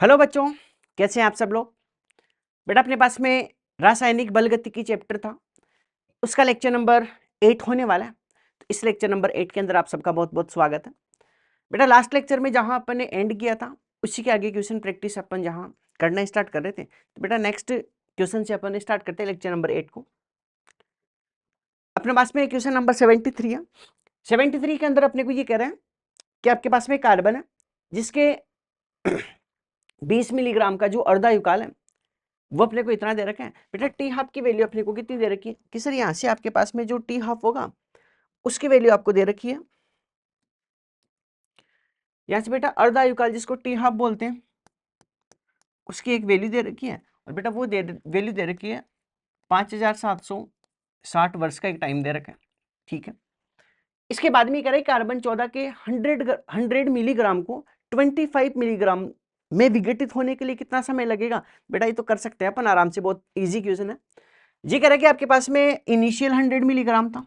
Hello बच्चों, कैसे हैं आप सब लोग। बेटा अपने पास में रासायनिक बल गतिकी चैप्टर था, उसका लेक्चर नंबर 8 होने वाला है। तो इस लेक्चर नंबर 8 के अंदर आप सबका बहुत बहुत स्वागत है। बेटा लास्ट लेक्चर में जहां अपन ने एंड किया था उसी के आगे क्वेश्चन प्रैक्टिस अपन जहां करना स्टार्ट कर रहे थे, तो बेटा नेक्स्ट क्वेश्चन से अपन स्टार्ट करते हैं लेक्चर नंबर 8 को। अपने पास में क्वेश्चन नंबर 73 है। 73 के अंदर अपने को ये कह रहे हैं कि आपके पास में कार्बन है जिसके 20 मिलीग्राम का जो अर्धायुकाल है वो अपने को इतना दे रखा है। बेटा टी हाफ की वैल्यू अपने को कितनी दे रखी है कि सर यहाँ से आपके पास में जो टी हाफ होगा उसकी वैल्यू आपको दे रखी है। यहाँ से बेटा अर्धायुकाल जिसको टी हाफ बोलते हैं उसकी एक वैल्यू दे रखी है, और बेटा वो वैल्यू दे रखी है 5760 वर्ष का एक टाइम दे रखा है। ठीक है, इसके बाद में कह रहे कार्बन 14 के 100 मिलीग्राम को 25 मिलीग्राम में विघटित होने के लिए कितना समय लगेगा। बेटा ये तो कर सकते हैं अपन आराम से, बहुत इजी क्वेश्चन है। ये कह रहा है कि आपके पास में इनिशियल 100 मिलीग्राम था,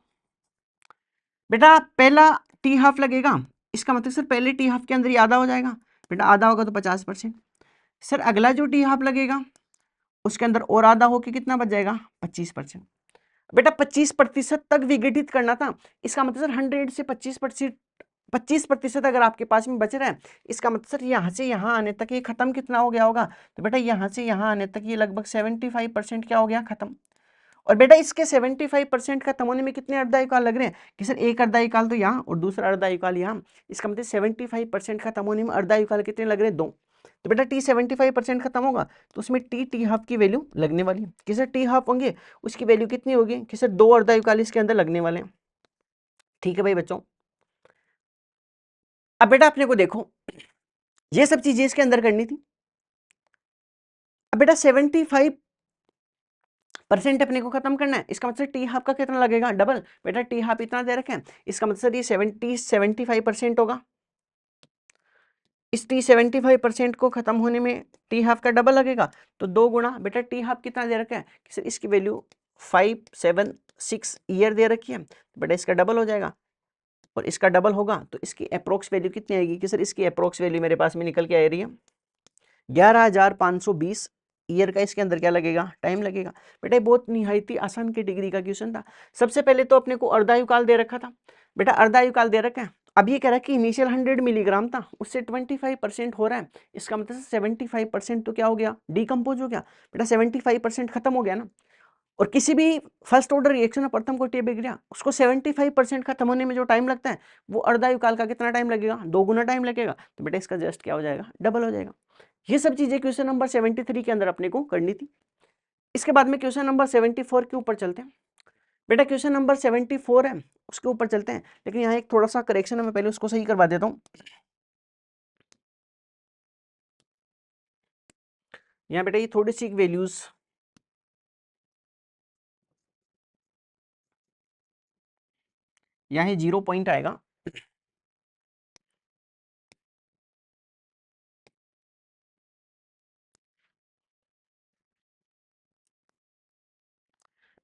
बेटा पहला टी हाफ लगेगा, इसका मतलब सर पहले टी हाफ के अंदर ही आधा हो जाएगा। बेटा आधा होगा तो 50%। सर अगला जो टी हाफ लगेगा उसके अंदर और आधा होके कितना बच जाएगा 25%। बेटा 25% तक विघटित करना था, इसका मतलब सर 100 से 25% अगर आपके पास में बच रहा है, इसका मतलब सर यहाँ से यहाँ आने तक ये खत्म कितना हो गया होगा। तो बेटा यहाँ से यहाँ आने तक ये लगभग 75% क्या हो गया खत्म। और बेटा इसके 75% खत्म होने में कितने अर्धायुकाल लग रहे हैं कि सर एक अर्धायुकाल तो यहाँ और दूसरा अर्धायुकाल यहाँ, इसका मतलब 75% खत्म होने में अर्धायुकाल कितने लग रहे हैं, 2। तो बेटा टी 75% खत्म होगा तो उसमें टी हाफ की वैल्यू लगने वाली है कि सर टी हाफ होंगे उसकी वैल्यू कितनी होगी कि सर 2 अर्धायुकाल इसके अंदर लगने वाले हैं। ठीक है भाई बच्चों, अब बेटा अपने को देखो ये सब चीजें इसके अंदर करनी थी। अब बेटा 75% अपने को खत्म करना है, इसका मतलब टी हाफ का कितना लगेगा डबल। बेटा टी हाफ इतना दे रखे हैं, इसका मतलब ये 75% होगा। इस टी 75% को खत्म होने में टी हाफ का डबल लगेगा, तो 2 गुणा बेटा टी हाफ कितना दे रखा है कि सर इसकी वैल्यू 576 ईयर दे रखी है, तो बेटा इसका डबल हो जाएगा। और इसका डबल होगा तो इसकी अप्रोक्स वैल्यू कितनी आएगी कि सर इसकी अप्रोक्स वैल्यू मेरे पास में निकल के आ रही है 11,520 ईयर का इसके अंदर क्या लगेगा टाइम लगेगा। बेटा बहुत निहायती आसान कैटेगरी का क्वेश्चन था। सबसे पहले तो अपने को अर्धायुकाल दे रखा था, बेटा अर्धायुकाल दे रखा है। अब ये कह रहा है कि इनिशियल 100 मिलीग्राम था उससे 25% हो रहा है, इसका मतलब 75% तो क्या हो गया डिकम्पोज हो गया। बेटा 75% खत्म हो गया ना, और किसी भी फर्स्ट ऑर्डर रिएक्शन प्रथम कोटि अभिक्रिया उसको 75% खत्म होने में जो टाइम लगता है वो अर्धायुकाल का कितना टाइम लगेगा 2 गुना टाइम लगेगा। तो बेटा इसका जस्ट क्या हो जाएगा डबल हो जाएगा। ये सब चीजें क्वेश्चन नंबर 73 के अंदर अपने को करनी थी। इसके बाद में क्वेश्चन नंबर 74 के ऊपर चलते हैं। बेटा क्वेश्चन नंबर 74 है उसके ऊपर चलते हैं, लेकिन यहाँ एक थोड़ा सा करेक्शन है, मैं पहले उसको सही करवा देता हूँ। यहाँ बेटा ये थोड़ी सी वैल्यूज यहाँ 0 पॉइंट आएगा,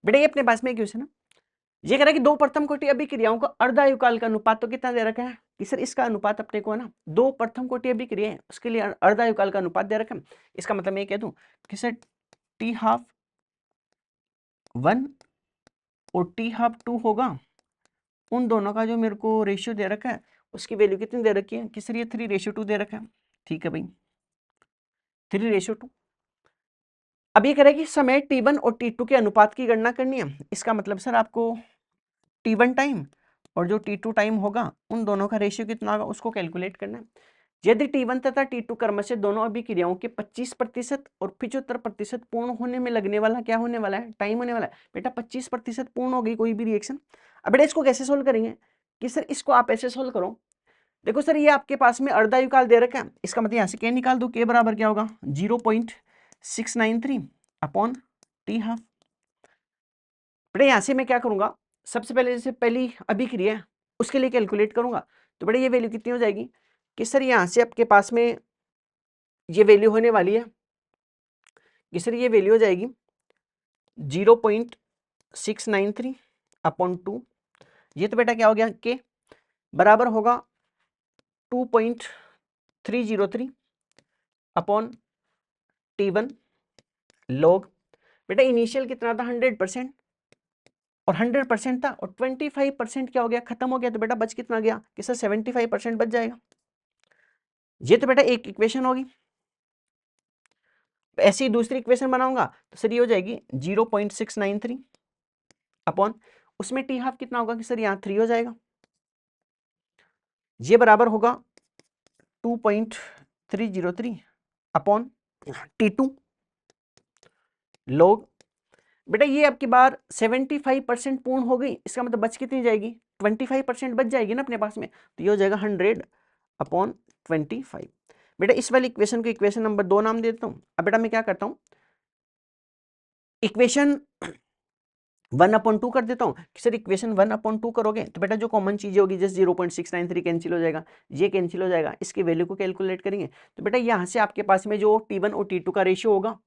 बेटा ये अपने पास में क्वेश्चन है। ये कह रहा है कि दो प्रथम कोटि अभिक्रियाओं का अर्धायुकाल का अनुपात तो कितना दे रखा है कि सर इसका अनुपात अपने को है ना, दो प्रथम कोटि अभिक्रिया है उसके लिए अर्धायुकाल का अनुपात दे रखा है। इसका मतलब मैं कह दूं कि सर टी हाफ 1 और टी हाफ 2 होगा, उन दोनों का जो मेरे को रेशियो दे रखा है उसकी वैल्यू कितनी दे रखी है कि सर ये 3:2 दे रखा है। ठीक है भाई 3:2। अब ये कह रहा है कि समय T1 और T2 के अनुपात की गणना करनी है, इसका मतलब सर आपको T1 टाइम और जो T2 टाइम होगा उन दोनों का रेशियो कितना होगा उसको कैलकुलेट करना है। यदि T1 तथा T2 क्रमशः दोनों अभिक्रियाओं के 25% और 75% पूर्ण होने में लगने वाला क्या होने वाला है टाइम होने वाला है। बेटा 25% पूर्ण हो गई कोई भी रिएक्शन। अब बेटा इसको कैसे सोल्व करेंगे कि सर इसको आप ऐसे सोल्व करो, देखो सर ये आपके पास में अर्धायुकाल दे रखा है, इसका मतलब यहाँ से क्या निकाल दो के बराबर क्या होगा 0.693 अपॉन टी हाफ। बेटा यहाँ से मैं क्या करूंगा सबसे पहले जैसे पहली अभिक्रिया है उसके लिए कैलकुलेट करूंगा, तो बेटा ये वैल्यू कितनी हो जाएगी कि सर यहाँ से आपके पास में ये वैल्यू होने वाली है कि सर ये वैल्यू हो जाएगी 0.693 अपॉन 2। ये तो बेटा क्या हो गया के बराबर होगा 2.303 अपॉन T1 log, बेटा इनिशियल कितना था 100% और 100% था और 25% क्या हो गया, खत्म हो गया, तो बेटा बच कितना गया कि सर 75% बच जाएगा। ये तो बेटा एक इक्वेशन होगी। ऐसी दूसरी इक्वेशन बनाऊंगा तो सर ये हो जाएगी 0.693 अपॉन, उसमें टी हाफ कितना होगा कि सर यहाँ 3 हो जाएगा, ये बराबर होगा 2.303 अपॉन T2 log, बेटा ये आपकी बार 75% पूर्ण हो गई, इसका मतलब बच कितनी जाएगी, 25% बच जाएगी ना अपने पास में, तो ये हो जाएगा 100 अपॉन 25। बेटा इस वाली इक्वेशन को इक्वेशन नंबर 2 नाम देता हूं। अब बेटा मैं क्या करता हूं, इक्वेशन 1/2 कर देता हूं कि सर इक्वेशन 1/2 करोगे तो बेटा जो कॉमन चीज होगी जस्ट 0.693 कैंसिल हो जाएगा, ये कैंसिल हो जाएगा, इसकी वैल्यू को कैलकुलेट करेंगे तो बेटा यहां से आपके पास में जो T1 और T2 का रेशियो होगा,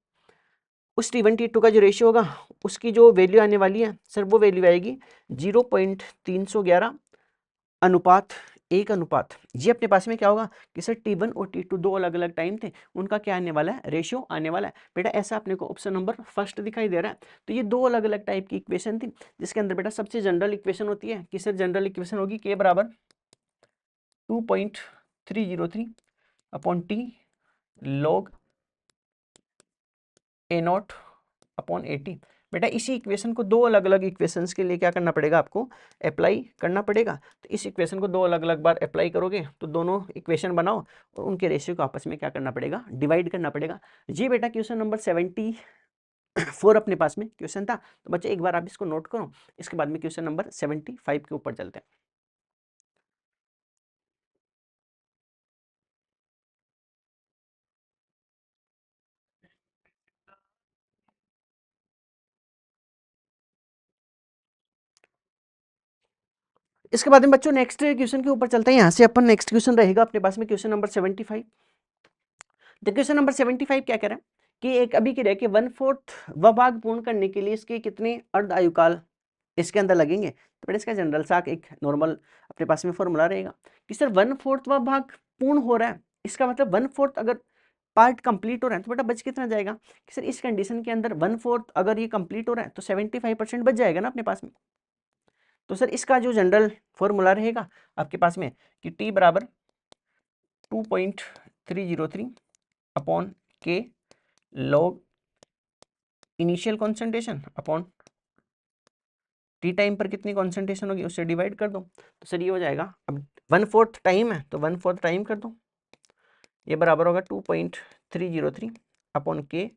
उस T1 T2 का जो रेशियो होगा उसकी जो वैल्यू आने वाली है सर वो वैल्यू आएगी 0.311 अनुपात 1 अनुपात, ये अपने पास में क्या होगा कि सर T1 और T2 दो अलग अलग टाइम थे, उनका क्या आने वाला है, रेशियो आने वाला है। बेटा ऐसा अपने को ऑप्शन नंबर फर्स्ट दिखाई दे रहा है। तो ये दो अलग अलग टाइप की इक्वेशन थी, जिसके अंदर बेटा सबसे जनरल इक्वेशन होती है कि सर जनरल इक्वेशन होगी K बराबर 2.303 upon T log A0 upon 80। बेटा इसी इक्वेशन को दो अलग अलग इक्वेशंस के लिए क्या करना पड़ेगा, आपको अप्लाई करना पड़ेगा। तो इस इक्वेशन को दो अलग अलग बार अप्लाई करोगे तो दोनों इक्वेशन बनाओ और उनके रेशियो को आपस में क्या करना पड़ेगा, डिवाइड करना पड़ेगा। ये बेटा क्वेश्चन नंबर 74 अपने पास में क्वेश्चन था, तो बच्चे एक बार आप इसको नोट करो, इसके बाद में क्वेश्चन नंबर 75 के ऊपर चलते हैं। इसके बाद में बच्चों नेक्स्ट क्वेश्चन के ऊपर चलते हैं। यहाँ से अपन नेक्स्ट क्वेश्चन रहेगा अपने पास में क्वेश्चन नंबर 75। तो क्वेश्चन नंबर 75 क्या कह रहा है कि एक अभिक्रिया के 1/4 भाग पूर्ण करने के लिए इसके कितने अर्ध आयुकाल इसके अंदर लगेंगे। तो बेटा इसका जनरल सा एक नॉर्मल अपने पास में फॉर्मूला रहेगा कि सर 1/4 भाग पूर्ण हो रहा है, इसका मतलब 1/4 अगर पार्ट कंप्लीट हो रहा है तो बेटा बच कितना जाएगा कि सर इस कंडीशन के अंदर 1/4 अगर ये कंप्लीट हो रहा है तो 75% बच जाएगा ना अपने पास में। तो सर इसका जो जनरल फॉर्मूला रहेगा आपके पास में कि टी बराबर 2.303 अपॉन के log initial concentration upon T time पर कितनी कॉन्सेंट्रेशन होगी उससे डिवाइड कर दो। तो सर ये हो जाएगा, अब 1/4 टाइम है तो 1/4 टाइम कर दो, ये बराबर होगा 2.303 अपॉन के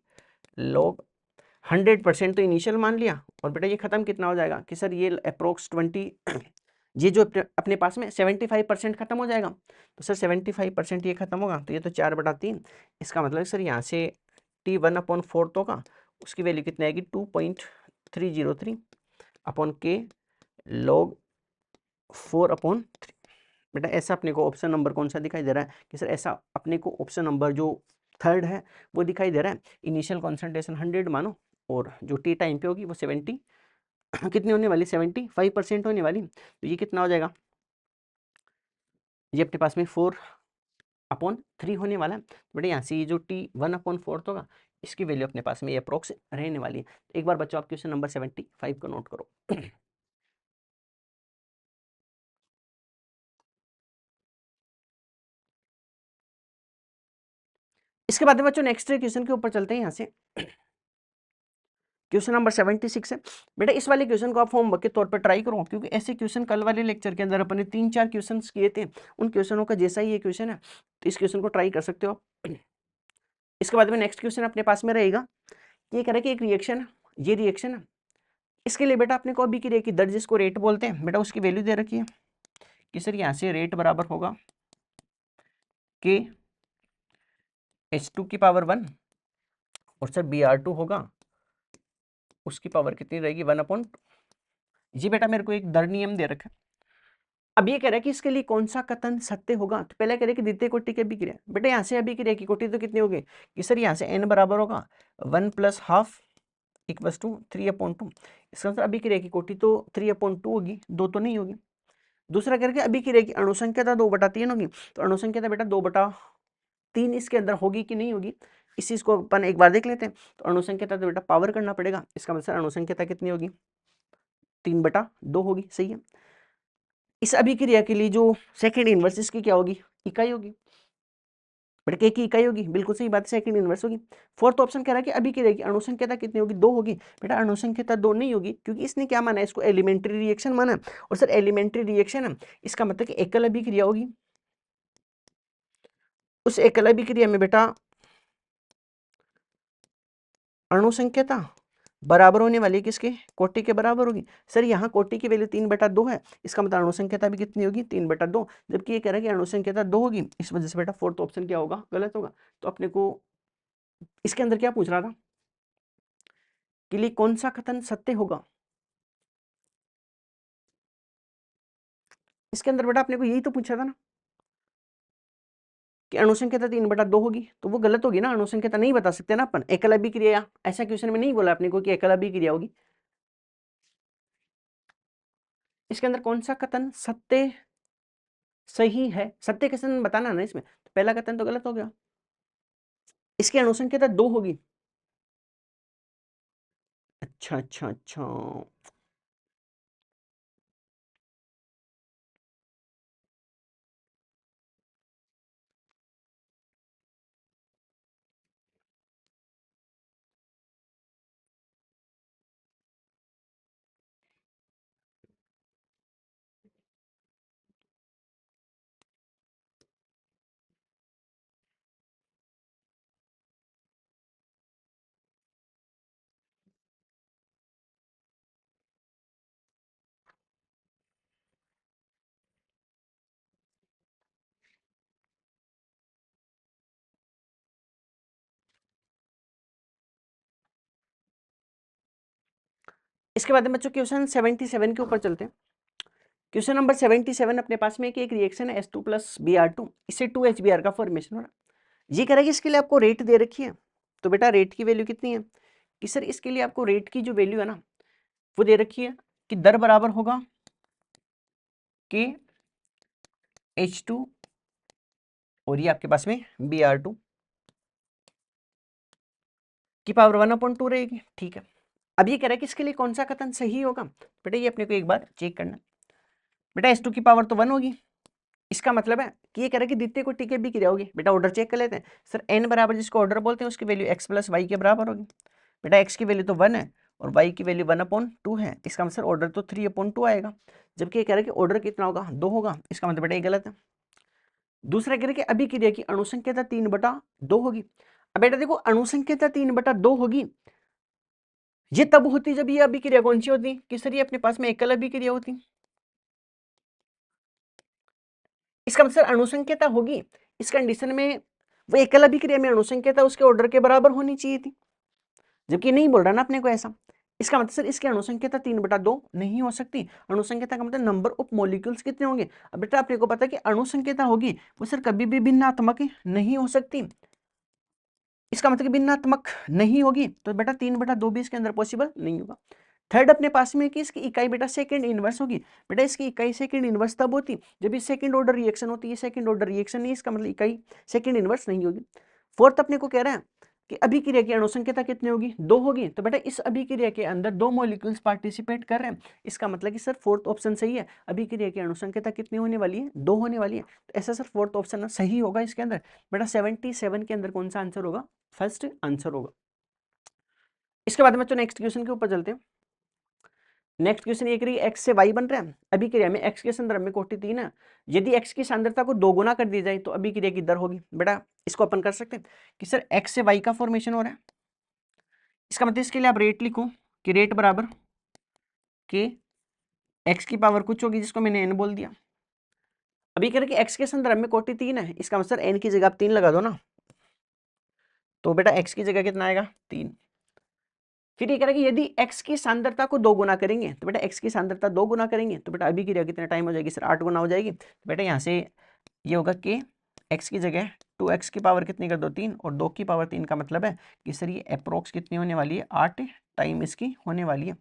लॉग 100% तो इनिशियल मान लिया और बेटा ये खत्म कितना हो जाएगा कि सर ये अप्रोक्स 20 ये जो अपने पास में 75% खत्म हो जाएगा। तो सर 75% ये खत्म होगा तो ये तो 4/3, इसका मतलब सर यहाँ से T1/4 होगा, उसकी वैल्यू कितनी आएगी 2.303 अपॉन के लॉग 4/3। बेटा ऐसा अपने को ऑप्शन नंबर कौन सा दिखाई दे रहा है कि सर ऐसा अपने को ऑप्शन नंबर जो थर्ड है वो दिखाई दे रहा है। इनिशियल कॉन्सेंट्रेशन 100 मानो और जो टी टाइम पे होगी वो 70 कितनी होने वाली, 75% होने वाली। तो ये कितना हो जाएगा, ये अपने पास में 4/3 होने वाला है। बेटा यहाँ से ये जो T1/4 होगा इसकी वैल्यू अपने पास में ये अप्रोक्स रहने वाली है। एक बार बच्चों आप क्वेश्चन नंबर 75 को नोट करो। इसके बाद में बच्चों नेक्स्ट क्वेश्चन के ऊपर चलते हैं। यहाँ से क्वेश्चन नंबर 76 है। बेटा इस वाले क्वेश्चन को आप होमवर्क के तौर पर ट्राई करो, क्योंकि ऐसे क्वेश्चन कल वाले लेक्चर के अंदर अपन ने 3-4 क्वेश्चन किए थे, उन क्वेश्चनों का जैसा ही ये क्वेश्चन है तो इस क्वेश्चन को ट्राई कर सकते हो। इसके बाद में नेक्स्ट क्वेश्चन अपने पास में रहेगा, ये कह रहा है कि एक रिएक्शन है, ये रिएक्शन है, इसके लिए बेटा अपने को अभी की की दर जिसको रेट बोलते हैं बेटा उसकी वैल्यू दे रखी है कि सर यहाँ से रेट बराबर होगा के H2 की पावर 1 और सर Br2 होगा उसकी पावर कितनी रहेगी 1/2। जी बेटा मेरे को एक दर नियम दे रखा है। अब ये कह रहा है कि इसके लिए कौन सा कथन सत्य होगा, तो पहले कह रहे कि द्वितीय कोटि की अभिक्रिया, बेटा यहाँ से अभिक्रिया की कोटि तो कितनी होगी कि सर यहाँ से n बराबर होगा 1 + ½ इक्वल्स टू 3/2। इसका मतलब अभिक्रिया की कोटि तो 3/2 होगी, 2 तो नहीं होगी। दूसरा करके अभिक्रिया की अणुसंख्या 2/3 होगी, तो अणुसंख्या बेटा 2/3 3 इसके अंदर होगी कि नहीं होगी, इस चीज को अपन एक बार देख लेते हैं। तो अणुसंख्यता तो बेटा पावर करना पड़ेगा, इसका मतलब अणुसंख्यता कितनी होगी, 3/2 होगी। सही है। इस अभिक्रिया के लिए जो सेकंड इनवर्स इसकी क्या होगी, इकाई होगी। बेटा के की इकाई होगी, बिल्कुल सही बात है, सेकंड इनवर्स होगी। फोर्थ ऑप्शन कह रहा है कि अभिक्रिया की अणुसंख्यता कितनी होगी, 2 होगी। बेटा अणुसंख्यता 2 नहीं होगी, क्योंकि इसने क्या माना है, इसको एलिमेंट्री रिएक्शन माना है। और सर एलिमेंट्री रिएक्शन है, इसका मतलब कि एकल अभिक्रिया होगी। उस एकल अभिक्रिया में बेटा अणुसंख्यता बराबर होने वाली है किसके, कोटि के बराबर होगी। सर यहाँ कोटि की वैल्यू 3/2 है, इसका मतलब अणुसंख्यता भी कितनी होगी, 3/2, जबकि ये कह रहा है कि अणुसंख्यता 2 होगी। इस वजह से बेटा फोर्थ ऑप्शन क्या होगा, गलत होगा। तो अपने को इसके अंदर क्या पूछ रहा था कि लिए कौन सा कथन सत्य होगा, इसके अंदर बेटा अपने को यही तो पूछा था ना कि अणुसंख्यता 3/2 होगी, तो वो गलत होगी ना, अणुसंख्यता नहीं बता सकते ना अपन, एकल अभिक्रिया, ऐसा क्वेश्चन में नहीं बोला अपने को कि एकल अभिक्रिया होगी। इसके अंदर कौन सा कथन सत्य सही है, सत्य कथन बताना ना इसमें, तो पहला कथन तो गलत हो गया, इसकी अणुसंख्यता 2 होगी। अच्छा अच्छा अच्छा, इसके बाद में बच्चों क्वेश्चन 77 के ऊपर चलते हैं। क्वेश्चन नंबर 77 अपने पास में एक रिएक्शन है S2 + Br2, इससे 2HBr का फॉर्मेशन हो रहा है। ये कह रहा है कि इसके लिए आपको रेट दे रखी है, तो बेटा रेट की वैल्यू कितनी है, कि सर इसके लिए आपको रेट की जो वैल्यू है ना वो दे रखी है कि दर बराबर होगा के H2 और ये आपके पास में Br2 की पावर 1/2 रहेगी। ठीक है, अब ये कह रहा है कि इसके लिए कौन सा कथन सही होगा, बेटा ये अपने को एक बार चेक करना। बेटा S2 की पावर तो 1 होगी, इसका मतलब है कि ये कह रहा है कि द्वितीय को टी के अभिक्रिया होगी। बेटा ऑर्डर चेक कर लेते हैं। सर n बराबर जिसको ऑर्डर बोलते हैं उसकी वैल्यू x + y के बराबर होगी। बेटा x की वैल्यू तो 1 है और y की वैल्यू 1/2 है, इसका मतलब ऑर्डर तो 3/2 आएगा, जबकि ये कह रहा है कि ऑर्डर कितना होगा, 2 होगा, इसका मतलब बेटा ये गलत है। दूसरा कह रहा है कि अभिक्रिया की अणुसंख्यता 3/2 होगी। अब बेटा देखो अणुसंख्यता 3/2 होगी, ये तब होती जब ये अभिक्रिया कौन सी होती, कि सर ये अपने पास में एकल अभिक्रिया होती, इसका मतलब अणुसंख्यता होगी इस कंडीशन में वो एकल अभिक्रिया में अणुसंख्यता उसके ऑर्डर के बराबर होनी चाहिए थी, जबकि नहीं बोल रहा ना अपने को ऐसा। इसका मतलब सर इसकी अणुसंख्यता 3/2 नहीं हो सकती। अणुसंख्यता का मतलब नंबर ऑफ मॉलिक्यूल्स कितने होंगे। अब बेटा अपने को पता है कि अणुसंख्यता होगी वो सर कभी भी भिन्नात्मक नहीं हो सकती, इसका मतलब भिन्नात्मक नहीं होगी, तो बेटा 3/2 भी इसके अंदर पॉसिबल नहीं होगा। थर्ड अपने पास में कि इसकी इकाई बेटा सेकंड इनवर्स होगी। बेटा इसकी इकाई सेकंड इनवर्स तब होती जब ये सेकंड ऑर्डर रिएक्शन होती है, सेकंड ऑर्डर रिएक्शन नहीं, इसका मतलब इकाई सेकंड इनवर्स नहीं होगी। फोर्थ अपने को कह रहा है कि अभिक्रिया की अणुसंख्यता कितनी होगी, 2 होगी, तो बेटा इस अभिक्रिया के अंदर 2 मॉलिक्यूल्स पार्टिसिपेट कर रहे हैं, इसका मतलब कि सर फोर्थ ऑप्शन सही है। अभिक्रिया की अणुसंख्यता कितनी होने वाली है, 2 होने वाली है, तो ऐसा सर फोर्थ ऑप्शन सही होगा इसके अंदर। बेटा 77 के अंदर कौन सा आंसर होगा, फर्स्ट आंसर होगा। इसके बाद में तो नेक्स्ट क्वेश्चन के ऊपर चलते हैं। नेक्स्ट क्वेश्चन ये करिए, x से y बन रहा है, अभिक्रिया में x के संदर्भ में कोटि 3 है, यदि x की सांद्रता को 2 गुना कर दी जाए तो अभिक्रिया की दर होगी। बेटा इसको अपन कर सकते हैं कि सर x से y का फॉर्मेशन हो रहा है, इसका मतलब इसके लिए आप रेट लिखो कि रेट बराबर के x की पावर कुछ होगी जिसको मैंने n बोल दिया। अभी कह रहे कि x के संदर्भ में कोटि 3 है, इसका मतलब n की जगह आप 3 लगा दो ना, तो बेटा x की जगह कितना आएगा, 3। फिर ये कह रहा है कि यदि x की सांद्रता को 2 गुना करेंगे, तो बेटा x की सांद्रता 2 गुना करेंगे तो बेटा अभिक्रिया कितना टाइम हो जाएगी, सर 8 गुना हो जाएगी। तो बेटा यहाँ से ये होगा कि x की जगह 2x की पावर कितनी कर दो, 3, और 2 की पावर 3 का मतलब है कि सर ये अप्रोक्स कितनी होने वाली है, 8 टाइम इसकी होने वाली है।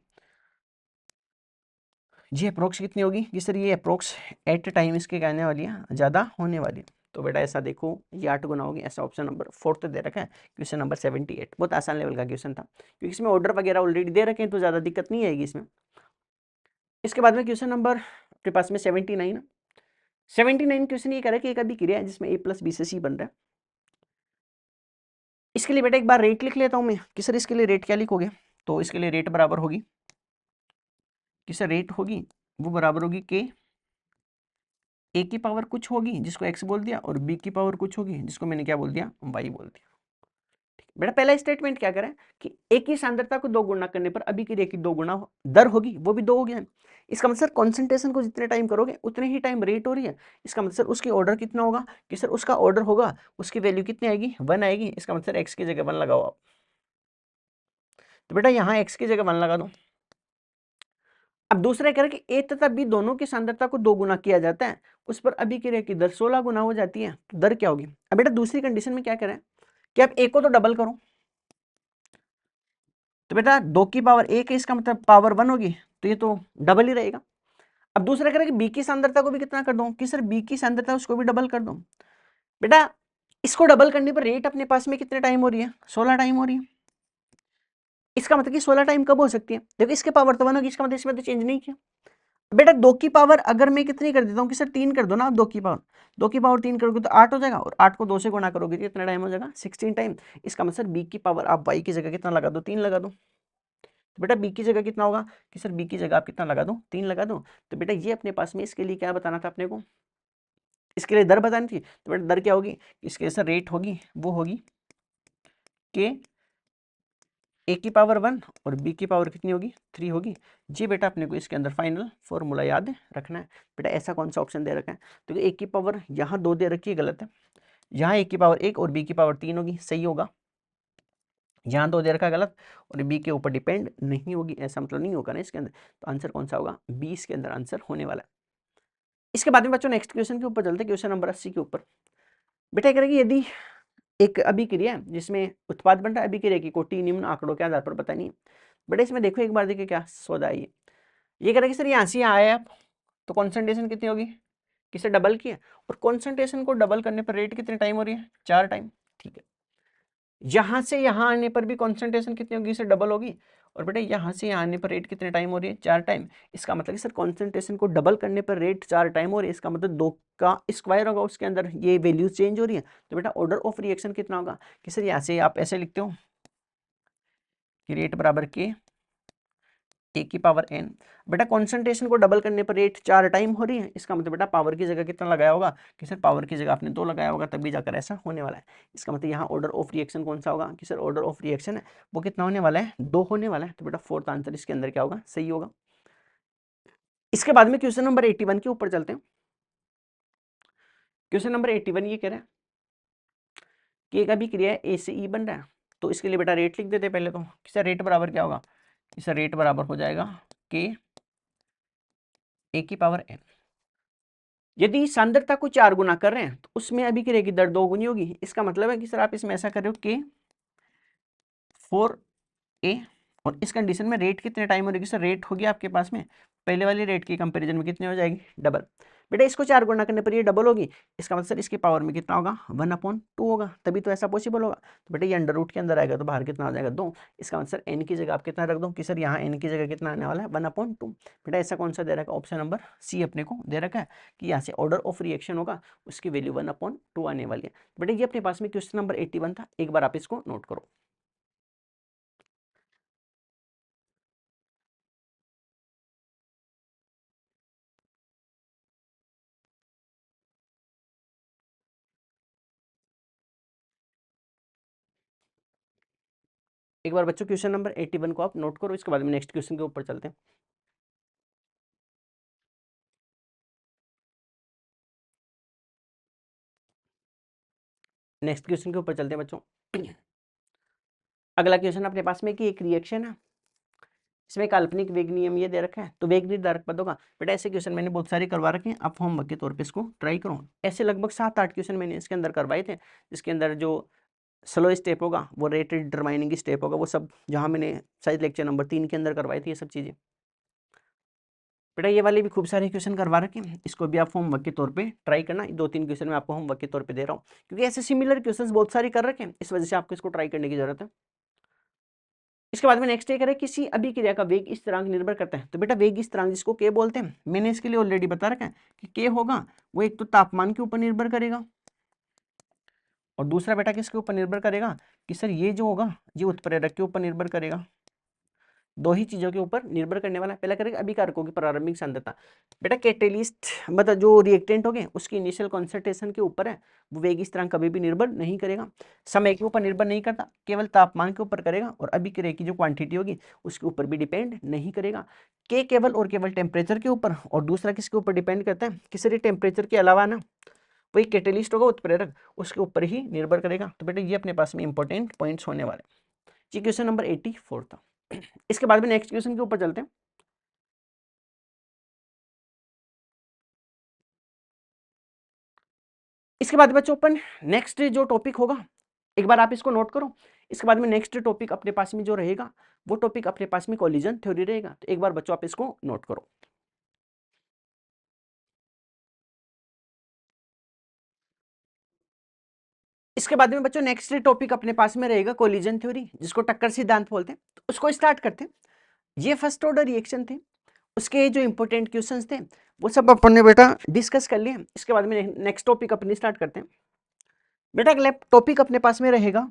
ये अप्रोक्स कितनी होगी कि सर ये अप्रोक्स 8 टाइम इसके कहने वाली है, ज़्यादा होने वाली है। तो बेटा ऐसा देखो ये 8 गुना होगी, ऐसा ऑप्शन नंबर 4 दे रखा है, क्वेश्चन नंबर 78। बहुत आसान लेवल का क्वेश्चन था, क्योंकि इसमें ऑर्डर वगैरह ऑलरेडी दे रखे हैं तो ज़्यादा दिक्कत नहीं आएगी इसमें। इसके बाद में क्वेश्चन नंबर आपके पास में 79। 79 क्वेश्चन ये कह रहा है कि एक अभी क्रिया है जिसमें a + b से c बन रहा है। इसके लिए बेटा एक बार रेट लिख लेता हूं मैं कि सर इसके लिए रेट क्या लिखोगे, तो इसके लिए रेट बराबर होगी कि सर रेट होगी वो बराबर होगी के ए की पावर कुछ होगी जिसको x बोल दिया, और b की पावर कुछ होगी जिसको मैंने क्या बोल दिया, y बोल दिया। बेटा पहला स्टेटमेंट क्या करें कि एक ही सांद्रता को 2 गुना करने पर अभी क्रिया की 2 गुना दर होगी, वो भी 2 हो गया। इसका मतलब कॉन्सेंट्रेशन को जितने टाइम करोगे उतने ही टाइम रेट हो रही है। इसका मतलब उसकी ऑर्डर कितना होगा कि सर उसका ऑर्डर होगा, उसकी वैल्यू कितनी आएगी, 1 आएगी। इसका मतलब x की जगह 1 लगाओ आप। तो बेटा यहाँ x की जगह 1 लगा दो। अब दूसरा कह रहा है कि a तथा b दोनों की सांद्रता को 2 गुना किया जाता है, उस पर अभी क्रिया की दर 16 गुना हो जाती है, तो दर क्या होगी। अब बेटा दूसरी कंडीशन में क्या करें कि आप a को तो डबल करो, तो बेटा 2 की पावर 1 है, इसका मतलब पावर 1 होगी, तो ये तो डबल ही रहेगा। अब दूसरा करें कि बी की सांद्रता को भी कितना कर दूं कि सर बी की सांद्रता उसको भी डबल कर दूं। बेटा इसको डबल करने पर रेट अपने पास में कितने टाइम हो रही है, 16 टाइम हो रही है। इसका मतलब कि 16 टाइम कब हो सकती है, देखो इसके पावर तो 1 होगी, इसका मतलब इसमें तो चेंज नहीं किया। बेटा 2 की पावर अगर मैं कितनी कर देता हूँ कि सर 3 कर दो ना, आप 2 की पावर 3 करोगे तो 8 हो जाएगा, और 8 को 2 से गुणा करोगे तो कितना टाइम हो जाएगा, 16 टाइम। इसका मतलब बी की पावर आप y की जगह कितना लगा दो, 3 लगा दो। तो बेटा बी की जगह कितना होगा कि सर बी की जगह आप कितना लगा दो, 3 लगा दो। तो बेटा ये अपने पास में इसके लिए क्या बताना था अपने को, इसके लिए दर बतानी थी। तो बेटा दर क्या होगी, इसके सर रेट होगी वो होगी के ए की पावर 1 और बी की पावर कितनी होगी, 3 होगी। जी बेटा अपने को इसके अंदर फाइनल फॉर्मूला याद रखना है। बेटा ऐसा कौन सा ऑप्शन दे रखा है, तो ए की पावर यहाँ 2 दे रखी है, गलत है। यहाँ ए की पावर 1 और बी की पावर 3 होगी, सही होगा। यहाँ 2 दे रखा गलत, और बी के ऊपर डिपेंड नहीं होगी, ऐसा मतलब नहीं होगा ना इसके अंदर। तो आंसर कौन सा होगा, बी इसके अंदर आंसर होने वाला है। इसके बाद में बच्चों नेक्स्ट क्वेश्चन के ऊपर चलते हैं, क्वेश्चन नंबर 80 के ऊपर। बेटा करेगी यदि एक अभिक्रिया है जिसमें उत्पाद बन रहा है, अभिक्रिया की कोटि निम्न आंकड़ों के आधार पर पता नहीं है। बेटा इसमें देखो एक बार देखिए क्या सौदा है ये कह रहा है कि सर यहाँ से आए आप तो कॉन्सेंट्रेशन कितनी होगी, किसे डबल किया, और कॉन्सेंट्रेशन को डबल करने पर रेट कितने टाइम हो रही है, 4 टाइम। ठीक है, यहाँ से यहाँ आने पर भी कॉन्सेंट्रेशन कितनी होगी, इसे डबल होगी, और बेटा यहाँ से यहाँ आने पर रेट कितने टाइम हो रही है, 4 टाइम। इसका मतलब कि सर कॉन्सेंट्रेशन को डबल करने पर रेट 4 टाइम हो रही है, इसका मतलब 2 का स्क्वायर होगा, उसके अंदर ये वैल्यू चेंज हो रही है। तो बेटा ऑर्डर ऑफ रिएक्शन कितना होगा कि सर यहाँ से आप ऐसे लिखते हो कि रेट बराबर के ए की पावर एन। बेटा कॉन्सेंट्रेशन को डबल करने पर रेट 4 टाइम हो रही है, इसका मतलब बेटा पावर की जगह कितना लगाया होगा कि सर पावर की जगह आपने 2 लगाया होगा, तभी जाकर ऐसा होने वाला है। इसका मतलब यहाँ ऑर्डर ऑफ रिएक्शन कौन सा होगा कि सर ऑर्डर ऑफ रिएक्शन है वो कितना होने वाला है, 2 होने वाला है। तो बेटा फोर्थ आंसर इसके अंदर क्या होगा, सही होगा। इसके बाद में क्वेश्चन नंबर 81 के ऊपर चलते हैं। क्वेश्चन नंबर 81 ये कह रहा है कि एक अभिक्रिया ए से ई बन रहा है, तो इसके लिए बेटा रेट लिख देते हैं पहले तो कि सर रेट बराबर क्या होगा, कि सर रेट बराबर हो जाएगा के ए की पावर एन। यदि सांद्रता को 4 गुना कर रहे हैं तो उसमें अभिक्रिया की दर 2 गुनी होगी। इसका मतलब है कि सर आप इसमें ऐसा कर रहे हो के 4a, और इस कंडीशन में रेट कितने टाइम हो रही है सर, रेट होगी आपके पास में पहले वाली रेट की कंपैरिजन में कितनी हो जाएगी, डबल। बेटा इसको 4 गुना करने पर ये डबल होगी, इसका मतलब सर इसकी पावर में कितना होगा, 1/2 होगा, तभी तो ऐसा पॉसिबल होगा। तो बेटा ये अंडर रूट के अंदर आएगा तो बाहर कितना आ जाएगा, 2। इसका मतलब सर एन की जगह आप कितना रख दो कि सर यहाँ एन की जगह कितना आने वाला है, 1/2। बेटा ऐसा कौन सा दे रखा है, ऑप्शन नंबर सी अपने को दे रखा है कि यहाँ से ऑर्डर ऑफ रिएक्शन होगा, उसकी वैल्यू 1/2 आने वाली है। बेटा ये अपने पास में क्वेश्चन नंबर 81 था, एक बार आप इसको नोट करो। एक बार बच्चों क्वेश्चन नंबर 81 को आप नोट करो, इसके बाद में नेक्स्ट क्वेश्चन के ऊपर चलते हैं। नेक्स्ट क्वेश्चन के ऊपर चलते हैं बच्चों। अगला क्वेश्चन अपने पास में कि एक रिएक्शन है, इसमें काल्पनिक वेग नियम ये दे रखा है, तो वेग निर्धारक पद होगा। बेटा ऐसे क्वेश्चन मैंने बहुत सारे करवा रखे हैं, आप होमवर्क के तौर पे इसको ट्राई करो। ऐसे लगभग 7-8 क्वेश्चन मैंने इसके अंदर करवाए थे, जिसके अंदर जो स्लो स्टेप होगा वो रेट डिटरमाइनिंग स्टेप होगा, वो सब जहाँ मैंने शायद लेक्चर नंबर 3 के अंदर करवाई थी ये सब चीज़ें। बेटा ये वाले भी खूब सारे क्वेश्चन करवा रखे हैं, इसको भी आप होमवर्क के तौर पे ट्राई करना। 2-3 क्वेश्चन मैं आपको होमवर्क के तौर पे दे रहा हूँ, क्योंकि ऐसे सिमिलर क्वेश्चंस बहुत सारे कर रखे हैं, इस वजह से आपको इसको ट्राई करने की जरूरत है। इसके बाद में नेक्स्ट ये करें, किसी अभिक्रिया का वेग स्थिरांक निर्भर करता है। तो बेटा वेग स्थिरांक जिसको के बोलते हैं, मैंने इसके लिए ऑलरेडी बता रखा है कि के होगा वो एक तो तापमान के ऊपर निर्भर करेगा, और दूसरा बेटा किसके ऊपर निर्भर करेगा कि सर ये जो होगा ये उत्प्रेरक के ऊपर निर्भर करेगा। दो ही चीजों के ऊपर निर्भर करने वाला है। पहला करेगा अभिकारकों की प्रारंभिक सांद्रता। बेटा कैटेलिस्ट मतलब जो रिएक्टेंट हो गए उसकी इनिशियल कॉन्सेंट्रेशन के ऊपर है, वो वेग स्थिरांक कभी भी निर्भर नहीं करेगा। समय के ऊपर निर्भर नहीं करता, केवल तापमान के ऊपर करेगा, और अभिक्रिया की जो क्वांटिटी होगी उसके ऊपर भी डिपेंड नहीं करेगा। के केवल और केवल टेम्परेचर के ऊपर, और दूसरा किसके ऊपर डिपेंड करता है कि सर ये टेम्परेचर के अलावा ना वही कैटेलिस्ट होगा उत्प्रेरक, उसके ऊपर ही निर्भर करेगा। तो बेटा ये अपने पास में इंपॉर्टेंट पॉइंट्स होने वाले। ये क्वेश्चन नंबर 84 था। इसके बाद में नेक्स्ट क्वेश्चन के ऊपर चलते हैं। इसके बाद बच्चों अपन नेक्स्ट जो टॉपिक होगा, एक बार आप इसको नोट करो। इसके बाद में नेक्स्ट टॉपिक अपने पास में जो रहेगा वो टॉपिक अपने पास में कोलिजन थ्योरी रहेगा। तो एक बार बच्चों आप इसको नोट करो। इसके बाद में बच्चों नेक्स्ट टॉपिक अपने पास में रहेगा कोलिजन थ्योरी, जिसको टक्कर सिद्धांत बोलते हैं। तो उसको स्टार्ट करते हैं। ये फर्स्ट ऑर्डर रिएक्शन थे, उसके जो इंपॉर्टेंट क्वेश्चंस थे वो सब अपन ने बेटा डिस्कस कर लिए। इसके बाद में नेक्स्ट टॉपिक अपनी स्टार्ट करते हैं। बेटा अगला टॉपिक अपने पास में रहेगा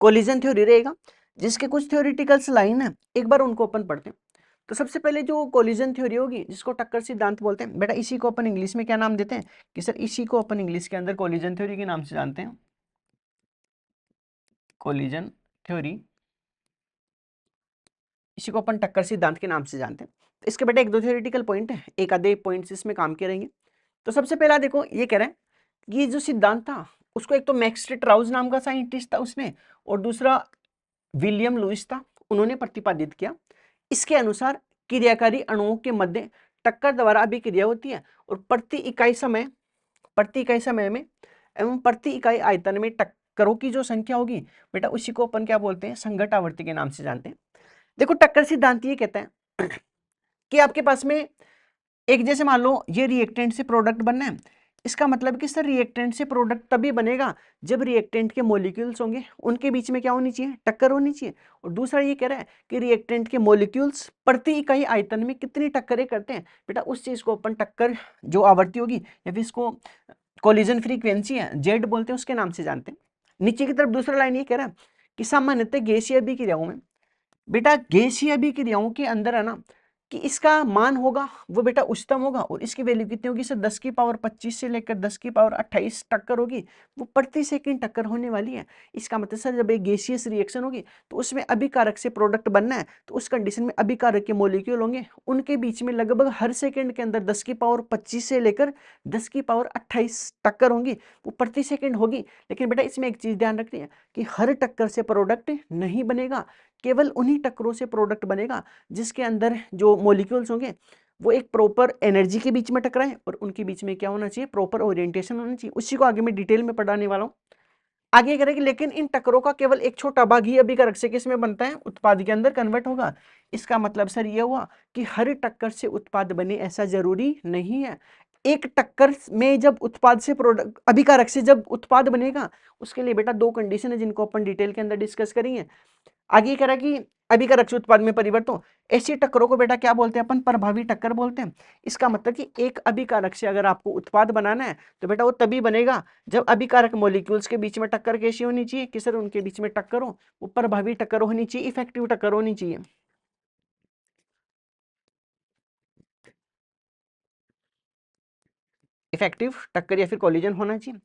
कोलिजन थ्योरी रहेगा, जिसके कुछ थ्योरेटिकल्स लाइन है, एक बार उनको अपन पढ़ते हैं। तो सबसे पहले जो कोलिजन थ्योरी होगी जिसको टक्कर सिद्धांत बोलते हैं, बेटा इसी को अपन इंग्लिश में क्या नाम देते हैं कि सर इसी को अपन इंग्लिश के अंदर कोलिजन थ्योरी के नाम से जानते हैं, कोलिजन थ्योरी। इसी को अपन टक्कर सिद्धांत के नाम से जानते हैं। तो इसके बेटा एक दो थ्योरेटिकल पॉइंट है, एक आधे पॉइंट्स इसमें काम के रहेंगे। तो सबसे पहला देखो ये कह रहे हैं कि ये जो सिद्धांत था उसको एक तो मैक्स ट्राउज नाम का साइंटिस्ट था उसने, और दूसरा विलियम लुइस था, उन्होंने प्रतिपादित किया। इसके अनुसार क्रियाकारी अणुओं के मध्य टक्कर द्वारा अभिक्रिया होती है, और प्रति इकाई समय में एवं प्रति इकाई आयतन में टक्करों की जो संख्या होगी बेटा उसी को अपन क्या बोलते हैं, संघट आवर्ती के नाम से जानते हैं। देखो टक्कर सिद्धांत ये कहता है कि आपके पास में एक जैसे मान लो ये रिएक्टेंट से प्रोडक्ट बनना है, इसका मतलब कि सर रिएक्टेंट से प्रोडक्ट तभी बनेगा जब रिएक्टेंट के मॉलिक्यूल्स होंगे उनके बीच में क्या होनी चाहिए, टक्कर होनी चाहिए। और दूसरा ये कह रहा है कि रिएक्टेंट के मॉलिक्यूल्स प्रति इकाई आयतन में कितनी टक्करें करते हैं, बेटा उस चीज को अपन टक्कर जो आवृत्ति होगी या फिर इसको कोलिजन फ्रीक्वेंसी है जेड बोलते हैं उसके नाम से जानते हैं। नीचे की तरफ दूसरा लाइन ये कह रहा है कि सामान्यतः गैसीय अभिक्रियाओं में, बेटा गैसीय अभिक्रियाओं के अंदर है ना कि इसका मान होगा वो बेटा उच्चतम होगा, और इसकी वैल्यू कितनी होगी सर 10 की पावर 25 से लेकर 10 की पावर 28 टक्कर होगी, वो प्रति सेकंड टक्कर होने वाली है। इसका मतलब सर जब एक गैसियस रिएक्शन होगी तो उसमें अभिकारक से प्रोडक्ट बनना है, तो उस कंडीशन में अभिकारक के मॉलिक्यूल होंगे, उनके बीच में लगभग हर सेकंड के अंदर 10 की पावर 25 से लेकर 10 की पावर 28 टक्कर होंगी, वो प्रति सेकंड होगी। लेकिन बेटा इसमें एक चीज ध्यान रखनी है कि हर टक्कर से प्रोडक्ट नहीं बनेगा, केवल उन्हीं टक्करों से प्रोडक्ट बनेगा जिसके अंदर जो मॉलिक्यूल्स होंगे वो एक प्रॉपर एनर्जी के बीच में टकराए, और उनके बीच में क्या होना चाहिए, प्रॉपर ओरिएंटेशन होना चाहिए। उसी को आगे मैं डिटेल में पढ़ाने वाला हूँ। आगे करेंगे, लेकिन इन टक्करों का केवल एक छोटा भाग ही अभिकारक से किस में बनता है, उत्पाद के अंदर कन्वर्ट होगा। इसका मतलब सर ये हुआ कि हर टक्कर से उत्पाद बने ऐसा जरूरी नहीं है। एक टक्कर में जब उत्पाद से प्रोडक्ट अभिकारक से जब उत्पाद बनेगा उसके लिए बेटा दो कंडीशन है जिनको अपन डिटेल के अंदर डिस्कस करेंगे। आगे कह रहा कि अभिकारक से उत्पाद में परिवर्तन, ऐसी टक्करों को बेटा क्या बोलते हैं अपन, प्रभावी टक्कर बोलते हैं। इसका मतलब कि एक अभिकारक से अगर आपको उत्पाद बनाना है तो बेटा वो तभी बनेगा जब अभिकारक मॉलिक्यूल्स के बीच में टक्कर कैसी होनी चाहिए कि सर उनके बीच में टक्कर हो, वो प्रभावी टक्कर होनी चाहिए, इफेक्टिव टक्कर होनी चाहिए। इफेक्टिव टक्कर या फिर कोलिजन होना चाहिए।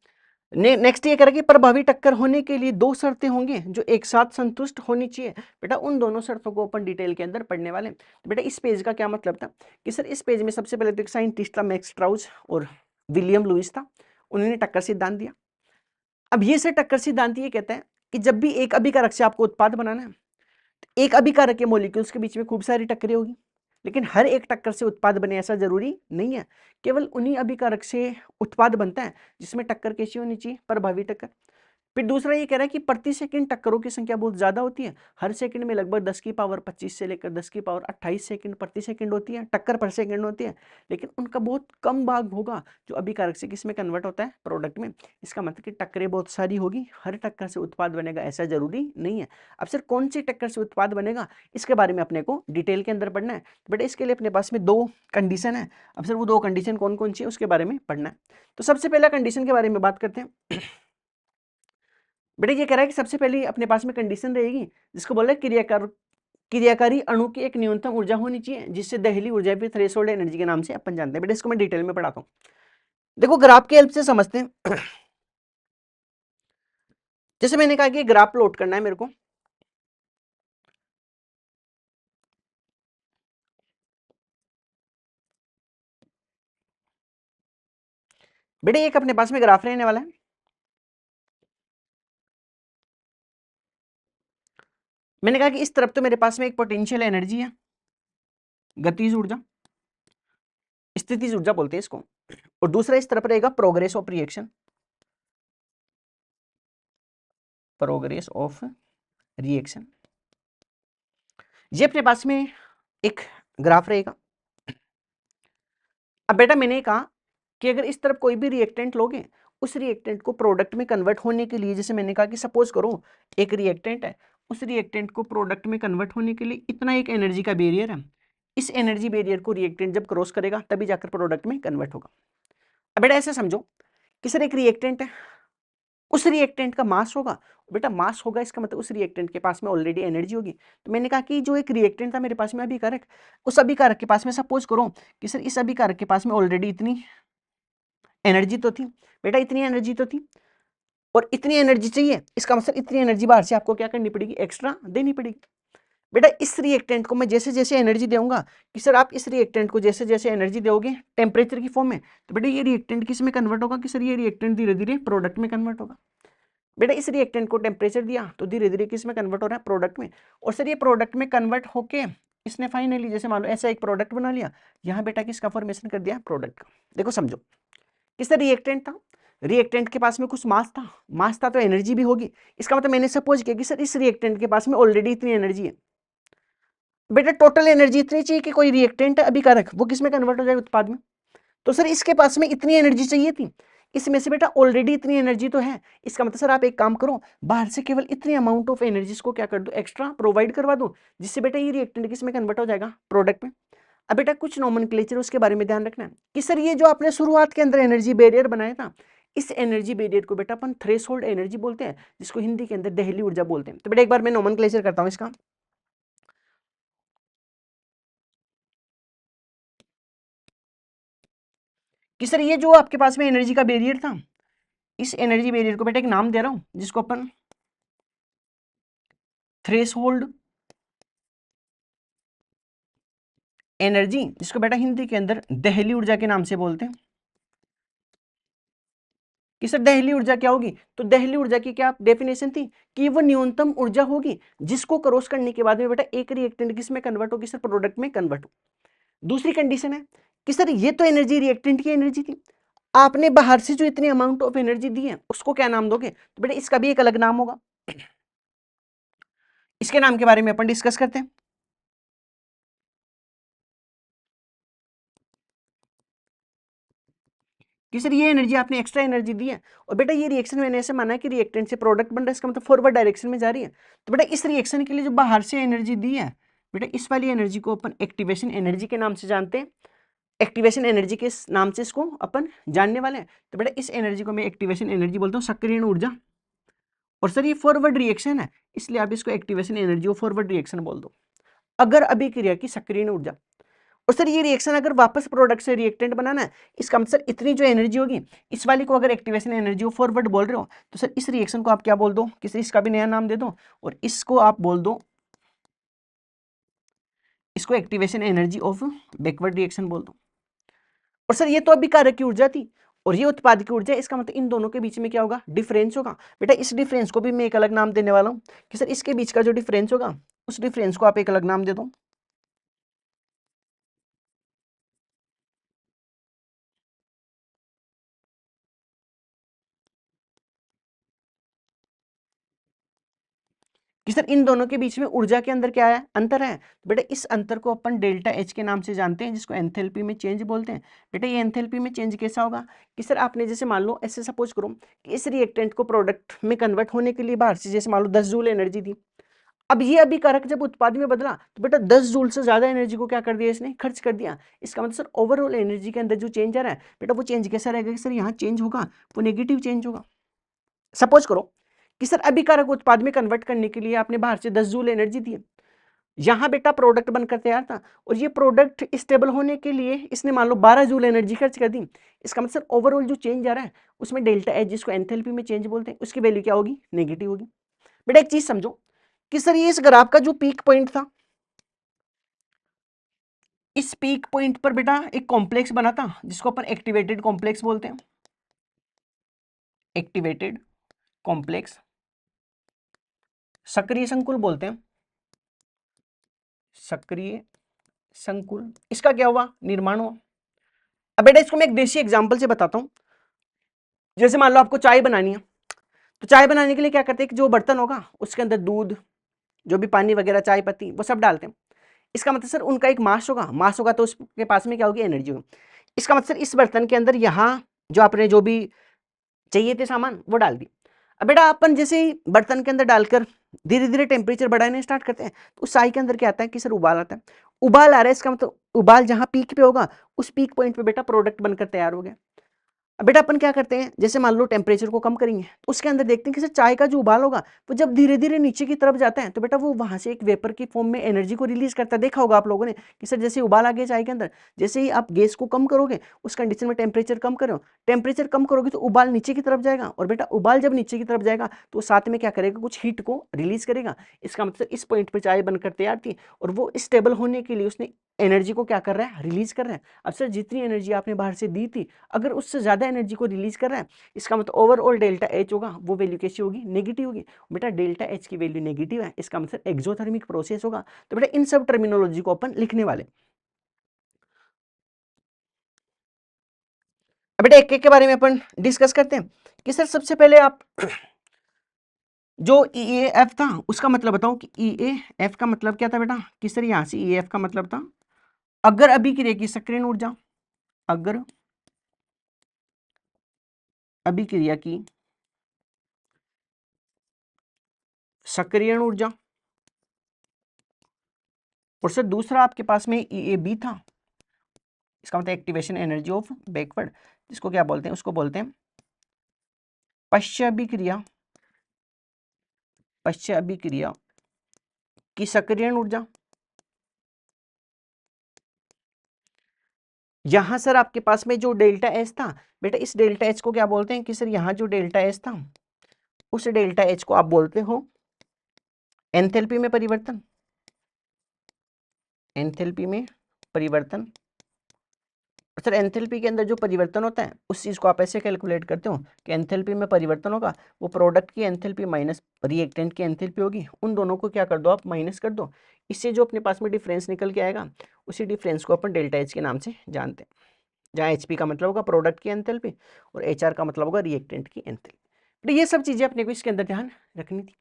नेक्स्ट ये करेंगे प्रभावी टक्कर होने के लिए दो शर्तें होंगी जो एक साथ संतुष्ट होनी चाहिए। बेटा उन दोनों शर्तों को अपन डिटेल के अंदर पढ़ने वाले हैं। बेटा इस पेज का क्या मतलब था कि सर इस पेज में सबसे पहले तो एक साइंटिस्ट था मैक्स ट्राउज और विलियम लुइस था, उन्होंने टक्कर सिद्धांत दिया। अब ये सर टक्कर सिद्धांत ये कहता है कि जब भी एक अभिकारक से आपको उत्पाद बनाना है, एक अभिकारक के मॉलिक्यूल्स के बीच में खूब सारी टक्करें होगी, लेकिन हर एक टक्कर से उत्पाद बने ऐसा जरूरी नहीं है। केवल उन्हीं अभिकारक से उत्पाद बनता है जिसमें टक्कर कैसी होनी चाहिए, प्रभावी टक्कर। फिर दूसरा ये कह रहा है कि प्रति सेकंड टक्करों की संख्या बहुत ज्यादा होती है, हर सेकंड में लगभग 10 की पावर 25 से लेकर 10 की पावर 28 सेकंड प्रति सेकंड होती है, टक्कर पर सेकंड होती है, लेकिन उनका बहुत कम भाग होगा जो अभिकारक से किस में कन्वर्ट होता है, प्रोडक्ट में। इसका मतलब कि टक्करें बहुत सारी होगी, हर टक्कर से उत्पाद बनेगा ऐसा जरूरी नहीं है। अब सर कौन सी टक्कर से उत्पाद बनेगा, इसके बारे में अपने को डिटेल के अंदर पढ़ना है, बट इसके लिए अपने पास में दो कंडीशन है। अब सर वो दो कंडीशन कौन कौन सी है उसके बारे में पढ़ना है। तो सबसे पहला कंडीशन के बारे में बात करते हैं। बेटा ये कह रहा है कि सबसे पहले अपने पास में कंडीशन रहेगी जिसको बोला क्रियाकारी अणु की एक न्यूनतम ऊर्जा होनी चाहिए जिससे दहली ऊर्जा भी थ्रेशोल्ड एनर्जी के नाम से अपन जानते हैं। बेटा इसको मैं डिटेल में पढ़ाता हूँ, देखो ग्राफ के हेल्प से समझते हैं। जैसे मैंने कहा कि ग्राफ प्लॉट करना है मेरे को, बेटे एक अपने पास में ग्राफ रहने वाला है। मैंने कहा कि इस तरफ तो मेरे पास में एक पोटेंशियल एनर्जी है, गतिज ऊर्जा, स्थितिज ऊर्जा बोलते हैं इसको, और दूसरा इस तरफ रहेगा progress of reaction, progress of reaction. ये अपने पास में एक ग्राफ रहेगा। अब बेटा मैंने कहा कि अगर इस तरफ कोई भी रिएक्टेंट लोगे, उस रिएक्टेंट को प्रोडक्ट में कन्वर्ट होने के लिए, जैसे मैंने कहा कि सपोज करो एक रिएक्टेंट है, उस रिएक्टेंट को प्रोडक्ट में कन्वर्ट होने के लिए इतना एक एनर्जी का बैरियर है, इस एनर्जी बैरियर को रिएक्टेंट जब क्रॉस करेगा तभी जाकर प्रोडक्ट में कन्वर्ट होगा। अब बेटा ऐसे समझो कि सर एक रिएक्टेंट है, उस रिएक्टेंट का मास होगा, बेटा मास होगा इसका मतलब उस रिएक्टेंट के पास में ऑलरेडी एनर्जी होगी। तो मैंने कहा कि जो एक रिएक्टेंट था मेरे पास में अभिकारक, उस अभिकारक के पास में सपोज करो कि सर इस अभिकारक के पास में ऑलरेडी इतनी एनर्जी तो थी, बेटा इतनी एनर्जी तो थी, और इतनी एनर्जी चाहिए, इसका मतलब इतनी एनर्जी बाहर से आपको क्या करनी पड़ेगी, एक्स्ट्रा देनी पड़ेगी। बेटा इस रिएक्टेंट को मैं जैसे जैसे एनर्जी दूंगा कि सर आप इस रिएक्टेंट को जैसे जैसे एनर्जी दोगे टेम्परेचर की फॉर्म में, तो बेटा ये रिएक्टेंट किस में कन्वर्ट होगा कि सर ये रिएक्टेंट धीरे धीरे प्रोडक्ट में कन्वर्ट होगा। बेटा इस रिएक्टेंट को टेम्परेचर दिया तो धीरे धीरे किस में कन्वर्ट हो रहा है, प्रोडक्ट में, और सर ये प्रोडक्ट में कन्वर्ट होके इसने फाइनली जैसे मान लो ऐसा एक प्रोडक्ट बना लिया, यहाँ बेटा किसका फॉर्मेशन कर दिया, प्रोडक्ट का। देखो समझो किस रिएक्टेंट था, रिएक्टेंट के पास में कुछ मास था तो एनर्जी भी होगी। इसका मतलब मैंने सपोज किया कि सर इस रिएक्टेंट के पास में ऑलरेडी इतनी एनर्जी है, बेटा टोटल एनर्जी इतनी चाहिए कि कोई रिएक्टेंट है अभिकारक वो किस में कन्वर्ट हो जाए, उत्पाद में। तो सर इसके पास में इतनी एनर्जी चाहिए थी, इसमें से बेटा ऑलरेडी इतनी एनर्जी तो है, इसका मतलब सर आप एक काम करो बाहर से केवल इतनी अमाउंट ऑफ एनर्जी को क्या कर दो, एक्स्ट्रा प्रोवाइड करवा दो, जिससे बेटा ये रिएक्टेंट किस में कन्वर्ट हो जाएगा, प्रोडक्ट में। अब बेटा कुछ नॉमेनक्लेचर उसके बारे में ध्यान रखना है कि सर ये जो आपने शुरुआत के अंदर एनर्जी बैरियर बनाया था, इस एनर्जी बैरियर को बेटा अपन थ्रेशोल्ड एनर्जी बोलते हैं, जिसको हिंदी के अंदर दहली ऊर्जा बोलते हैं। तो बेटा एक बार मैं नॉमेनक्लेचर करता हूं इसका, कि सर ये जो आपके पास में एनर्जी का बैरियर था, इस एनर्जी बैरियर को बेटा एक नाम दे रहा हूं जिसको अपन थ्रेशोल्ड एनर्जी, जिसको बेटा हिंदी के अंदर दहली ऊर्जा के नाम से बोलते हैं। कि सर दहली ऊर्जा क्या होगी, तो दहली ऊर्जा की क्या डेफिनेशन थी कि वो न्यूनतम ऊर्जा होगी जिसको क्रॉस करने के बाद में बेटा एक रिएक्टेंट किस में कन्वर्ट होगी, सर प्रोडक्ट में कन्वर्ट हो। दूसरी कंडीशन है कि सर ये तो एनर्जी रिएक्टेंट की एनर्जी थी, आपने बाहर से जो इतनी अमाउंट ऑफ एनर्जी दी है उसको क्या नाम दोगे, तो बेटा इसका भी एक अलग नाम होगा, इसके नाम के बारे में अपन डिस्कस करते हैं। कि सर ये एनर्जी आपने एक्स्ट्रा एनर्जी दी है, और बेटा ये रिएक्शन मैंने ऐसे माना है कि रिएक्टेंट से प्रोडक्ट बन रहा है, इसका मतलब फॉरवर्ड डायरेक्शन में जा रही है। तो बेटा इस रिएक्शन के लिए जो बाहर से एनर्जी दी है, बेटा इस वाली एनर्जी को अपन एक्टिवेशन एनर्जी के नाम से जानते हैं, एक्टिवेशन एनर्जी के नाम से इसको अपन जानने वाले हैं। तो बेटा इस एनर्जी को मैं एक्टिवेशन एनर्जी बोलता हूँ, सक्रियण ऊर्जा, और सर ये फॉरवर्ड रिएक्शन है इसलिए आप इसको एक्टिवेशन एनर्जी और फॉरवर्ड रिएक्शन बोल दो। अगर अभिक्रिया की सक्रियण ऊर्जा, और सर ये रिएक्शन अगर वापस प्रोडक्ट से रिएक्टेंट बनाना है, इसका मतलब इतनी जो एनर्जी होगी, इस वाली को अगर एक्टिवेशन एनर्जी फॉरवर्ड बोल रहे हो, तो सर इस रिएक्शन को आप क्या बोल दो, किसी इसका भी नया नाम दे दो, और इसको आप बोल दो, इसको activation energy of backward reaction बोल दो। और सर ये तो अभिकारक की ऊर्जा थी और ये उत्पाद की ऊर्जा, इसका मतलब इन दोनों के बीच में क्या होगा, डिफरेंस होगा। बेटा इस डिफरेंस को भी मैं एक अलग नाम देने वाला हूँ कि सर इसके बीच का जो डिफरेंस होगा, उस डिफरेंस को आप एक अलग नाम दे दो, कि सर इन दोनों के बीच में ऊर्जा के अंदर क्या है, अंतर है। तो बेटा इस अंतर को अपन डेल्टा एच के नाम से जानते हैं, जिसको एंथैल्पी में चेंज बोलते हैं। बेटा ये एंथैल्पी में चेंज कैसा होगा कि सर आपने जैसे मान लो ऐसे सपोज करो कि इस रिएक्टेंट को प्रोडक्ट में कन्वर्ट होने के लिए बाहर से जैसे मान लो 10 जूल एनर्जी दी। अब ये अभिकारक जब उत्पाद में बदला तो बेटा 10 जूल से ज्यादा एनर्जी को क्या कर दिया, इसने खर्च कर दिया। इसका मतलब सर ओवरऑल एनर्जी के अंदर जो चेंज आ रहा है बेटा वो चेंज कैसा रहेगा कि सर यहाँ चेंज होगा वो नेगेटिव चेंज होगा। सपोज करो कि सर अभिकारक उत्पाद में कन्वर्ट करने के लिए आपने बाहर से 10 जूल एनर्जी दी, यहां बेटा प्रोडक्ट बनकर तैयार था और ये प्रोडक्ट स्टेबल होने के लिए इसने मान लो 12 जूल एनर्जी खर्च कर दी। इसका मतलब ओवरऑल जो चेंज आ रहा है उसमें डेल्टा एच, जिसको एंथैल्पी में चेंज बोलते हैं, उसकी वैल्यू क्या होगी, नेगेटिव होगी। बेटा एक चीज समझो कि सर ये इस ग्राफ का जो पीक पॉइंट था, इस पीक पॉइंट पर बेटा एक कॉम्प्लेक्स बना था जिसको अपन एक्टिवेटेड कॉम्प्लेक्स बोलते हैं। एक्टिवेटेड कॉम्प्लेक्स, सक्रिय संकुल बोलते हैं, सक्रिय संकुल। इसका क्या हुआ, निर्माण हुआ। अब बेटा इसको मैं एक देसी एग्जांपल से बताता हूं। जैसे मान लो आपको चाय बनानी है, तो चाय बनाने के लिए क्या करते हैं कि जो बर्तन होगा उसके अंदर दूध, जो भी पानी वगैरह, चाय पत्ती, वो सब डालते हैं। इसका मतलब सर उनका एक मास होगा, मास होगा तो उसके पास में क्या होगी, एनर्जी होगी। इसका मतलब सर इस बर्तन के अंदर यहाँ जो आपने जो भी चाहिए थे सामान वो डाल दी। अब बेटा अपन जैसे ही बर्तन के अंदर डालकर धीरे धीरे टेम्परेचर बढ़ाने स्टार्ट करते हैं तो उस चाय के अंदर क्या आता है कि सर उबाल आता है। उबाल आ रहा है, इसका मतलब उबाल जहां पीक पे होगा उस पीक पॉइंट पे बेटा प्रोडक्ट बनकर तैयार हो गया। अब बेटा अपन क्या करते हैं, जैसे मान लो टेम्परेचर को कम करेंगे तो उसके अंदर देखते हैं कि सर चाय का जो उबाल होगा वो जब धीरे धीरे नीचे की तरफ जाता है तो बेटा वो वहां से एक वेपर की फॉर्म में एनर्जी को रिलीज करता है। देखा होगा आप लोगों ने कि सर जैसे उबाल आ गया चाय के अंदर, जैसे ही आप गैस को कम करोगे उस कंडीशन में टेम्परेचर कम करो, टेम्परेचर कम करोगे तो उबाल नीचे की तरफ जाएगा, और बेटा उबाल जब नीचे की तरफ जाएगा तो साथ में क्या करेगा, कुछ हीट को रिलीज करेगा। इसका मतलब इस पॉइंट पर चाय बनकर तैयार थी और वो स्टेबल होने के लिए उसने एनर्जी को क्या कर रहा है, रिलीज कर रहा है। अब सर जितनी एनर्जी आपने बाहर से दी थी अगर उससे ज्यादा एनर्जी को रिलीज कर रहा है, इसका मतलब ओवरऑल डेल्टा एच होगा वो वैल्यू कैसी होगी, नेगेटिव होगी। बेटा डेल्टा एच की वैल्यू नेगेटिव है, इसका मतलब एक्सोथर्मिक प्रोसेस होगा। तो बेटा इन सब टर्मिनोलॉजी को अपन लिखने वाले। अब बेटा एक एक के बारे में अपन डिस्कस करते हैं कि सर सबसे पहले आप जो ई एफ था उसका मतलब बताओ कि ई एफ का मतलब क्या था बेटा, कि सर यहां से ई एफ का मतलब था अगर अभिक्रिया की सक्रियण ऊर्जा, अगर अभिक्रिया की सक्रियण ऊर्जा, और सर दूसरा आपके पास में ई ए बी था, इसका मतलब एक्टिवेशन एनर्जी ऑफ बैकवर्ड, जिसको क्या बोलते हैं, उसको बोलते हैं पश्चाभिक्रिया, पश्चाभिक्रिया की सक्रियण ऊर्जा। यहां सर आपके पास में जो डेल्टा एच था बेटा, इस डेल्टा एच को क्या बोलते हैं कि सर यहां जो डेल्टा एच था उस डेल्टा एच को आप बोलते हो एंथैल्पी में परिवर्तन, एंथैल्पी में परिवर्तन। सर एंथैल्पी के अंदर जो परिवर्तन होता है उस चीज को आप ऐसे कैलकुलेट करते हो कि एंथैल्पी में परिवर्तन होगा वो प्रोडक्ट की एंथैल्पी माइनस रिएक्टेंट की एंथैल्पी होगी, उन दोनों को क्या कर दो आप, माइनस कर दो। इससे जो अपने पास में डिफरेंस निकल के आएगा उसी डिफरेंस को अपन डेल्टा एच के नाम से जानते हैं, जहाँ एच पी का मतलब होगा प्रोडक्ट की एंथैल्पी और एच आर का मतलब होगा रिएक्टेंट की एंथैल्पी। तो ये सब चीजें अपने को इसके अंदर ध्यान रखनी थी।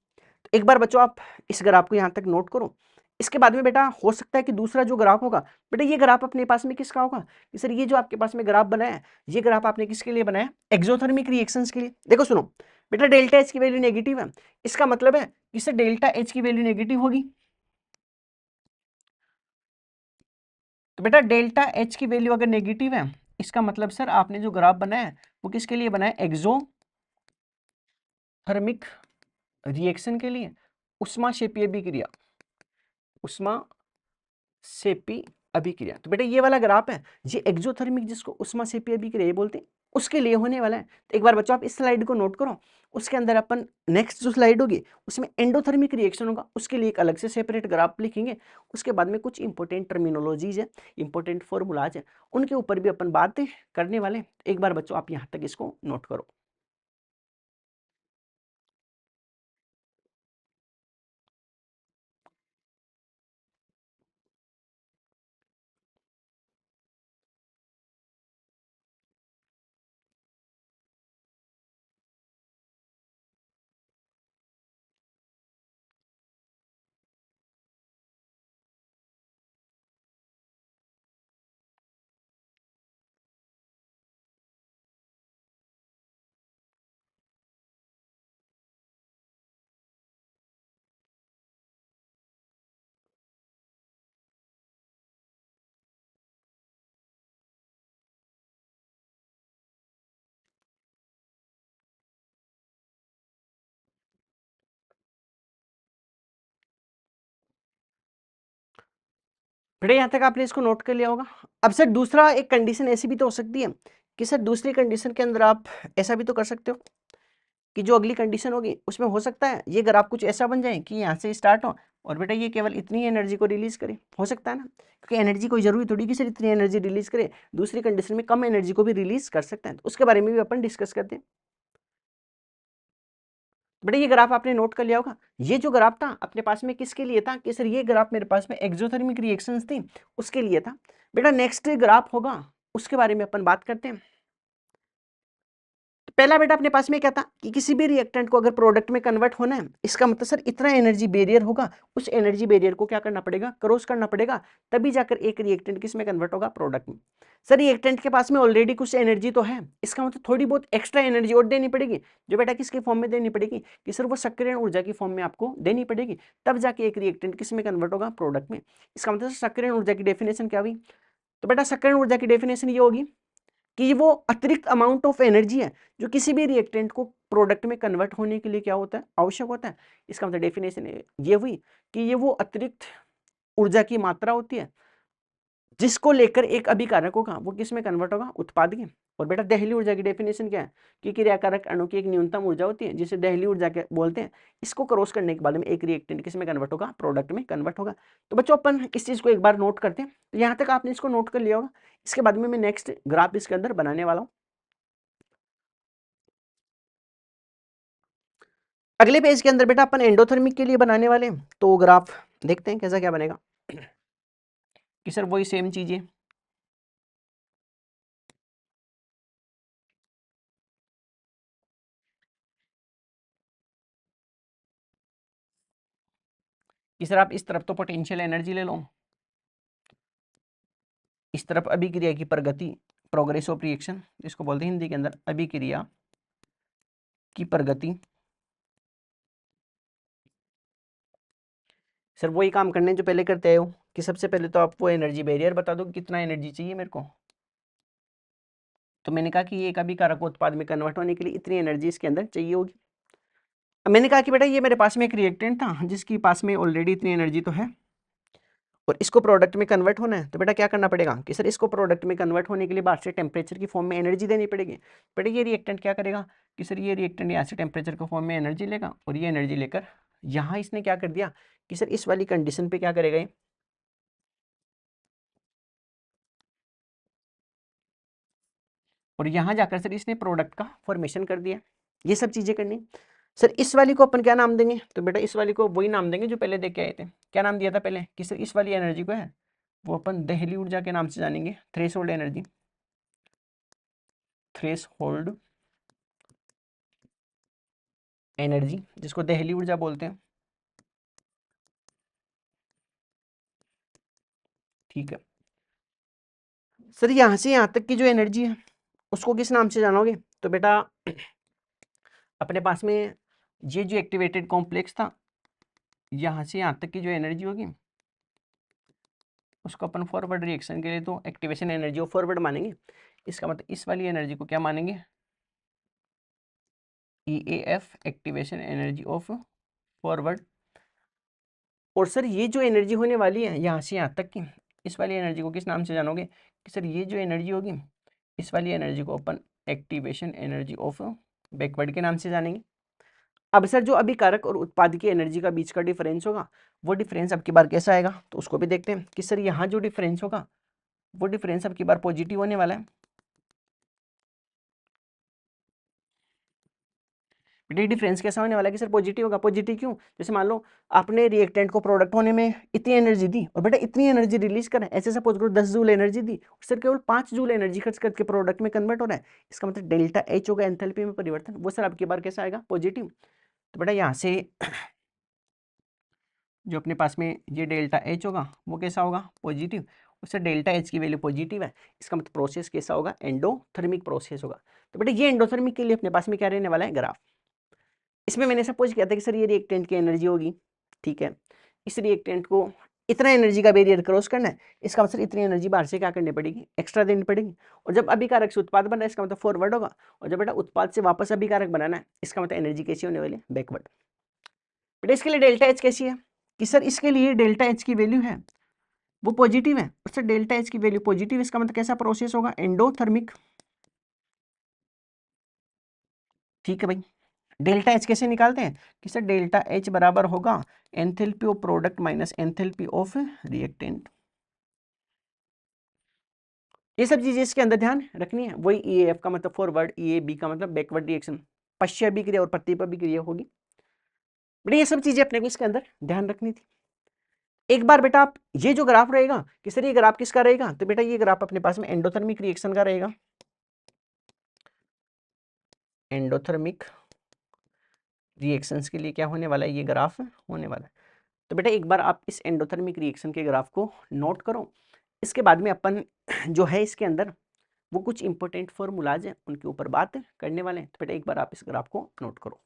तो एक बार बच्चों आप इस ग्राफ को यहाँ तक नोट करो। इसके बाद में बेटा हो सकता है कि दूसरा जो ग्राफ होगा बेटा, ये ग्राफ अपने पास में किसका होगा कि सर ये जो आपके पास में ग्राफ बनाया है ये ग्राफ आपने किसके लिए बनाया, एक्सोथर्मिक रिएक्शंस के लिए। देखो सुनो बेटा, डेल्टा एच की वैल्यू नेगेटिव है, इसका मतलब है कि सर डेल्टा एच की वैल्यू नेगेटिव होगी। तो बेटा डेल्टा एच की वैल्यू अगर नेगेटिव है इसका मतलब सर आपने जो ग्राफ बनाया है वो किसके लिए बनाया, एक्सोथर्मिक रिएक्शन के लिए, उष्मा क्षेपीय अभिक्रिया, उष्मा सेपी अभिक्रिया। तो बेटा ये वाला ग्राफ है ये एक्सोथर्मिक, जिसको उष्मा सेपी अभिक्रिया ये बोलते हैं, उसके लिए होने वाला है। तो एक बार बच्चों आप इस स्लाइड को नोट करो, उसके अंदर अपन नेक्स्ट जो स्लाइड होगी उसमें एंडोथर्मिक रिएक्शन होगा, उसके लिए एक अलग से सेपरेट ग्राफ लिखेंगे। उसके बाद में कुछ इंपॉर्टेंट टर्मिनोलॉजीज है, इंपॉर्टेंट फॉर्मूलाज है, उनके ऊपर भी अपन बातें करने वाले। एक बार बच्चों आप यहाँ तक इसको नोट करो। बेटा यहाँ तक आपने इसको नोट कर लिया होगा। अब सर दूसरा एक कंडीशन ऐसी भी तो हो सकती है कि सर दूसरी कंडीशन के अंदर आप ऐसा भी तो कर सकते हो कि जो अगली कंडीशन होगी उसमें हो सकता है ये ग्राफ कुछ ऐसा बन जाए कि यहाँ से स्टार्ट हो और बेटा ये केवल इतनी एनर्जी को रिलीज करे, हो सकता है ना, क्योंकि एनर्जी कोई जरूरी थोड़ी कि सर इतनी एनर्जी रिलीज करे, दूसरी कंडीशन में कम एनर्जी को भी रिलीज कर सकता है, तो उसके बारे में भी अपन डिस्कस करते हैं। बेटा ये ग्राफ आपने नोट कर लिया होगा। ये जो ग्राफ था अपने पास में किसके लिए था कि सर ये ग्राफ मेरे पास में एक्सोथर्मिक रिएक्शंस थी उसके लिए था। बेटा नेक्स्ट ग्राफ होगा उसके बारे में अपन बात करते हैं। पहला बेटा अपने पास में क्या था कि किसी भी रिएक्टेंट को अगर प्रोडक्ट में कन्वर्ट होना है इसका मतलब सर इतना एनर्जी बैरियर होगा, उस एनर्जी बैरियर को क्या करना पड़ेगा, क्रॉस करना पड़ेगा, तभी जाकर एक रिएक्टेंट किस में कन्वर्ट होगा, प्रोडक्ट में। सर रिएक्टेंट के पास में ऑलरेडी कुछ एनर्जी तो है, इसका मतलब थोड़ी बहुत एक्स्ट्रा एनर्जी और देनी पड़ेगी, जो बेटा किसके फॉर्म में देनी पड़ेगी कि सर वो सक्रियण ऊर्जा की फॉर्म में आपको देनी पड़ेगी, तब जाके एक रिएक्टेंट किस में कन्वर्ट होगा, प्रोडक्ट में। इसका मतलब सक्रियण ऊर्जा की डेफिनेशन क्या हुई, तो बेटा सक्रियण ऊर्जा की डेफिनेशन ये होगी कि वो अतिरिक्त अमाउंट ऑफ एनर्जी है जो किसी भी रिएक्टेंट को प्रोडक्ट में कन्वर्ट होने के लिए क्या होता है, आवश्यक होता है। इसका मतलब डेफिनेशन ये हुई कि ये वो अतिरिक्त ऊर्जा की मात्रा होती है जिसको लेकर एक अभिकारक होगा वो किस में कन्वर्ट होगा, उत्पाद में। और बेटा दहली ऊर्जा की डेफिनेशन क्या है कि क्रियाकारक अणु की एक न्यूनतम ऊर्जा होती है जिसे दहली ऊर्जा के बोलते हैं, इसको क्रॉस करने के बाद में एक रिएक्टेंट किस में कन्वर्ट होगा, प्रोडक्ट में कन्वर्ट होगा। तो बच्चों अपन इस चीज को एक बार नोट करते हैं, तो यहाँ तक आपने इसको नोट कर लिया होगा। इसके बाद में मैं नेक्स्ट ग्राफ इसके अंदर बनाने वाला हूँ। अगले पेज के अंदर बेटा अपन एंडोथर्मिक के लिए बनाने वाले हैं, तो ग्राफ देखते हैं कैसा क्या बनेगा कि सर वही सेम चीजें कि सर आप इस तरफ तो पोटेंशियल एनर्जी ले लो, इस तरफ अभिक्रिया की प्रगति, प्रोग्रेस ऑफ रिएक्शन, इसको बोलते हैं हिंदी के अंदर अभिक्रिया की प्रगति। सर वही काम करने जो पहले करते हो कि सबसे पहले तो आप वो एनर्जी बैरियर बता दो कितना एनर्जी चाहिए मेरे को, तो मैंने कहा कि ये एक अभिकारक उत्पाद में कन्वर्ट होने के लिए इतनी एनर्जी इसके अंदर चाहिए होगी। अब मैंने कहा कि बेटा ये मेरे पास में एक रिएक्टेंट था जिसकी पास में ऑलरेडी इतनी एनर्जी तो है और इसको प्रोडक्ट में कन्वर्ट होना है, तो बेटा क्या करना पड़ेगा कि सर इसको प्रोडक्ट में कन्वर्ट होने के लिए बाहर से टेम्परेचर की फॉर्म में एनर्जी देनी पड़ेगी। बेटा ये रिएक्टेंट क्या करेगा कि सर ये रिएक्टेंट यहाँ से टेम्परेचर के फॉर्म में एनर्जी लेगा और ये एनर्जी लेकर यहाँ इसने क्या कर दिया कि सर इस वाली कंडीशन पे क्या करेगा ये, और यहाँ जाकर सर इसने प्रोडक्ट का फॉर्मेशन कर दिया। ये सब चीजें करनी। सर इस वाली को अपन क्या नाम देंगे, तो बेटा इस वाली को वही नाम देंगे जो पहले देख के आए थे। क्या नाम दिया था पहले कि सर इस वाली एनर्जी को है वो अपन दहली ऊर्जा के नाम से जानेंगे, थ्रेशोल्ड एनर्जी, थ्रेशोल्ड एनर्जी जिसको दहली ऊर्जा बोलते हैं। ठीक है सर, यहाँ से यहाँ तक की जो एनर्जी है उसको किस नाम से जानोगे, तो बेटा अपने पास में ये जो एक्टिवेटेड कॉम्प्लेक्स था यहाँ से यहाँ तक की जो एनर्जी होगी उसको अपन फॉरवर्ड रिएक्शन के लिए तो एक्टिवेशन एनर्जी ऑफ फॉरवर्ड मानेंगे। इसका मतलब इस वाली एनर्जी को क्या मानेंगे, EAF, activation energy of forward. और सर ये जो एनर्जी होने वाली है यहाँ से यहाँ तक की, इस वाली एनर्जी को किस नाम से जानोगे कि सर ये जो एनर्जी होगी इस वाली एनर्जी को अपन एक्टिवेशन एनर्जी ऑफ बैकवर्ड के नाम से जानेंगे। अब सर जो अभिकारक और उत्पाद की एनर्जी का बीच का डिफरेंस होगा वो डिफरेंस अब की बार कैसा आएगा, तो उसको भी देखते हैं कि सर यहाँ जो डिफरेंस होगा वो डिफरेंस अब की बार पॉजिटिव होने वाला है। बेटा डिफरेंस कैसा होने वाला है कि सर पॉजिटिव होगा। पॉजिटिव क्यों, जैसे मान लो आपने रिएक्टेंट को प्रोडक्ट होने में इतनी एनर्जी दी और बेटा इतनी एनर्जी रिलीज करें, ऐसे सपोज करो 10 जूल एनर्जी दी और सर केवल 5 जूल एनर्जी खर्च करके प्रोडक्ट में कन्वर्ट हो रहा है, इसका मतलब डेल्टा एच होगा एंथैल्पी में परिवर्तन, वो सर आपकी बार कैसा आएगा, पॉजिटिव। तो बेटा यहाँ से जो अपने पास में ये डेल्टा एच होगा वो कैसा होगा, पॉजिटिव। उससे डेल्टा एच की वैल्यू पॉजिटिव है, इसका मतलब प्रोसेस कैसा होगा, एंडोथर्मिक प्रोसेस होगा। तो बेटा ये एंडोथर्मिक के लिए अपने पास में क्या रहने वाला है, ग्राफ। इसमें मैंने सपोज किया था कि सर ये रिएक्टेंट की एनर्जी होगी, ठीक है, इस रिएक्टेंट को इतना एनर्जी का बैरियर क्रॉस करना है, इसका मतलब इतनी एनर्जी बाहर से क्या करनी पड़ेगी, एक्स्ट्रा देनी पड़ेगी। और जब अभिकारक से उत्पाद बन रहा है इसका मतलब फॉरवर्ड होगा, और जब बेटा उत्पाद से वापस अभिकारक बनाना है इसका मतलब एनर्जी कैसी होने वाली है, बैकवर्ड। बेटा इसके लिए डेल्टा एच कैसी है कि सर इसके लिए डेल्टा एच की वैल्यू है वो पॉजिटिव है, उससे डेल्टा एच की वैल्यू पॉजिटिव, इसका मतलब कैसा प्रोसेस होगा, एंडोथर्मिक। ठीक है भाई, डेल्टा एच कैसे निकालते हैं कि सर डेल्टा एच बराबर होगा enthalpy of product minus enthalpy of reactant. ये सब चीजें इसके अंदर ध्यान रखनी है। वही ई एफ का मतलब फॉरवर्ड, ई ए बी का मतलब बैकवर्ड रिएक्शन, पश्चात अभिक्रिया और प्रतिअभिक्रिया होगी। बेटा ये सब चीजें अपने को इसके अंदर ध्यान रखनी थी। एक बार बेटा आप ये जो ग्राफ रहेगा कि सर ये ग्राफ किसका रहेगा, तो बेटा ये ग्राफ अपने पास में एंडोथर्मिक रिएक्शन का रहेगा, एंडोथर्मिक रिएक्शंस के लिए क्या होने वाला है, ये ग्राफ होने वाला है। तो बेटा एक बार आप इस एंडोथर्मिक रिएक्शन के ग्राफ को नोट करो। इसके बाद में अपन जो है इसके अंदर वो कुछ इंपॉर्टेंट फॉर्मूलाज हैं, उनके ऊपर बात करने वाले हैं। तो बेटा एक बार आप इस ग्राफ को नोट करो।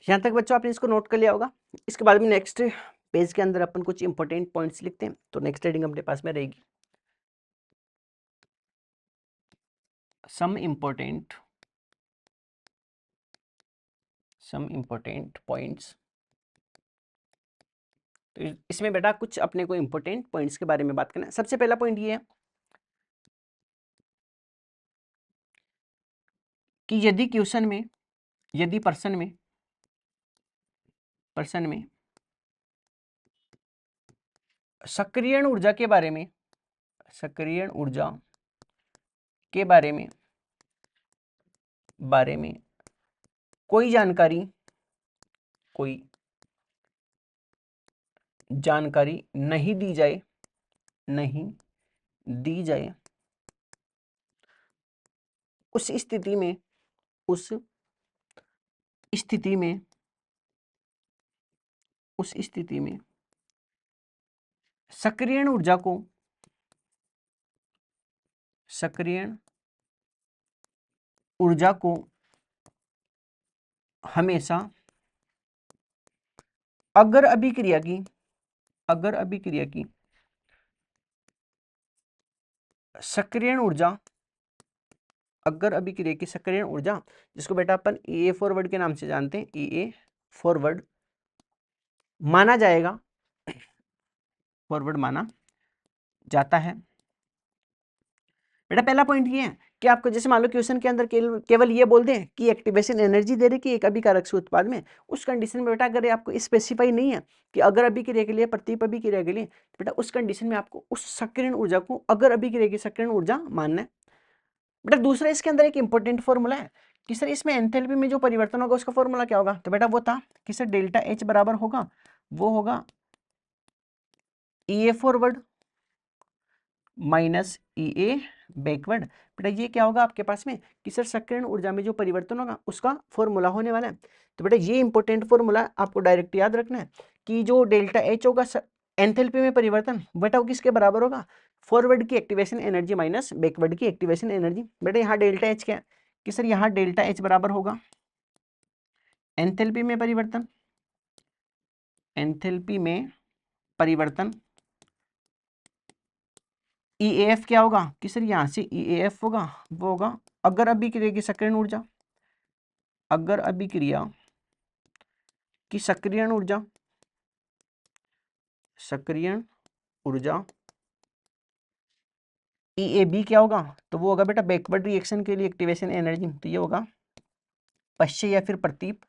यहाँ तक बच्चों आपने इसको नोट कर लिया होगा। इसके बाद में नेक्स्ट पेज के अंदर अपन कुछ इंपॉर्टेंट पॉइंट्स लिखते हैं। तो नेक्स्ट हेडिंग अपने पास में रहेगी सम इंपॉर्टेंट पॉइंट्स। तो इसमें बेटा कुछ अपने को इंपॉर्टेंट पॉइंट्स के बारे में बात करना है। सबसे पहला पॉइंट ये है कि यदि क्वेश्चन में, यदि पर्सन में सक्रियण ऊर्जा के बारे में, सक्रियण ऊर्जा के बारे में कोई जानकारी नहीं दी जाए, उस स्थिति में सक्रियण ऊर्जा को हमेशा अगर अभिक्रिया की सक्रियण ऊर्जा, अगर अभिक्रिया की सक्रियण ऊर्जा, जिसको बेटा अपन ई ए फॉरवर्ड के नाम से जानते हैं, ई ए फॉरवर्ड माना जाएगा, फॉरवर्ड माना जाता है। बेटा पहला पॉइंट ये है कि आपको जैसे मान लो क्वेश्चन के अंदर केवल ये बोल दें कि एक्टिवेशन एनर्जी दे रही कि एक अभिकारक से उत्पाद में, उस कंडीशन में बेटा अगर आपको स्पेसिफाई नहीं है कि अगर अभिक्रिया के लिए, प्रतीप अभिक्रिया के लिए, तो बेटा उस कंडीशन में आपको उस सक्रियण ऊर्जा को अगर अभिक्रिया की सक्रियण ऊर्जा मानना है। बेटा दूसरा इसके अंदर एक इंपॉर्टेंट फॉर्मूला है कि सर इसमें एंथैल्पी में जो परिवर्तन होगा उसका फॉर्मूला क्या होगा, तो बेटा वो था कि सर डेल्टा एच बराबर होगा, वो होगा ई ए फॉरवर्ड माइनस ई ए बैकवर्ड। बेटा ये क्या होगा आपके पास में कि सर सक्रियण ऊर्जा में जो परिवर्तन होगा उसका फॉर्मूला होने वाला है। तो बेटा ये इंपॉर्टेंट फॉर्मूला आपको डायरेक्ट याद रखना है कि जो डेल्टा एच होगा एंथैल्पी में परिवर्तन, बेटा वो किसके बराबर होगा, फॉरवर्ड की एक्टिवेशन एनर्जी माइनस बैकवर्ड की एक्टिवेशन एनर्जी। बेटा यहाँ डेल्टा एच क्या है कि सर यहाँ डेल्टा एच बराबर होगा एंथैल्पी में परिवर्तन, एंथैल्पी में परिवर्तन, ई एफ क्या होगा कि सर यहाँ से ई एफ होगा, वो होगा अगर अभिक्रिया की सक्रियण ऊर्जा, अगर अभिक्रिया की सक्रियण ऊर्जा, सक्रियण ऊर्जा ई ए बी क्या होगा, तो वो होगा बेटा बैकवर्ड रिएक्शन के लिए एक्टिवेशन एनर्जी, तो ये होगा पश्चात या फिर प्रतीप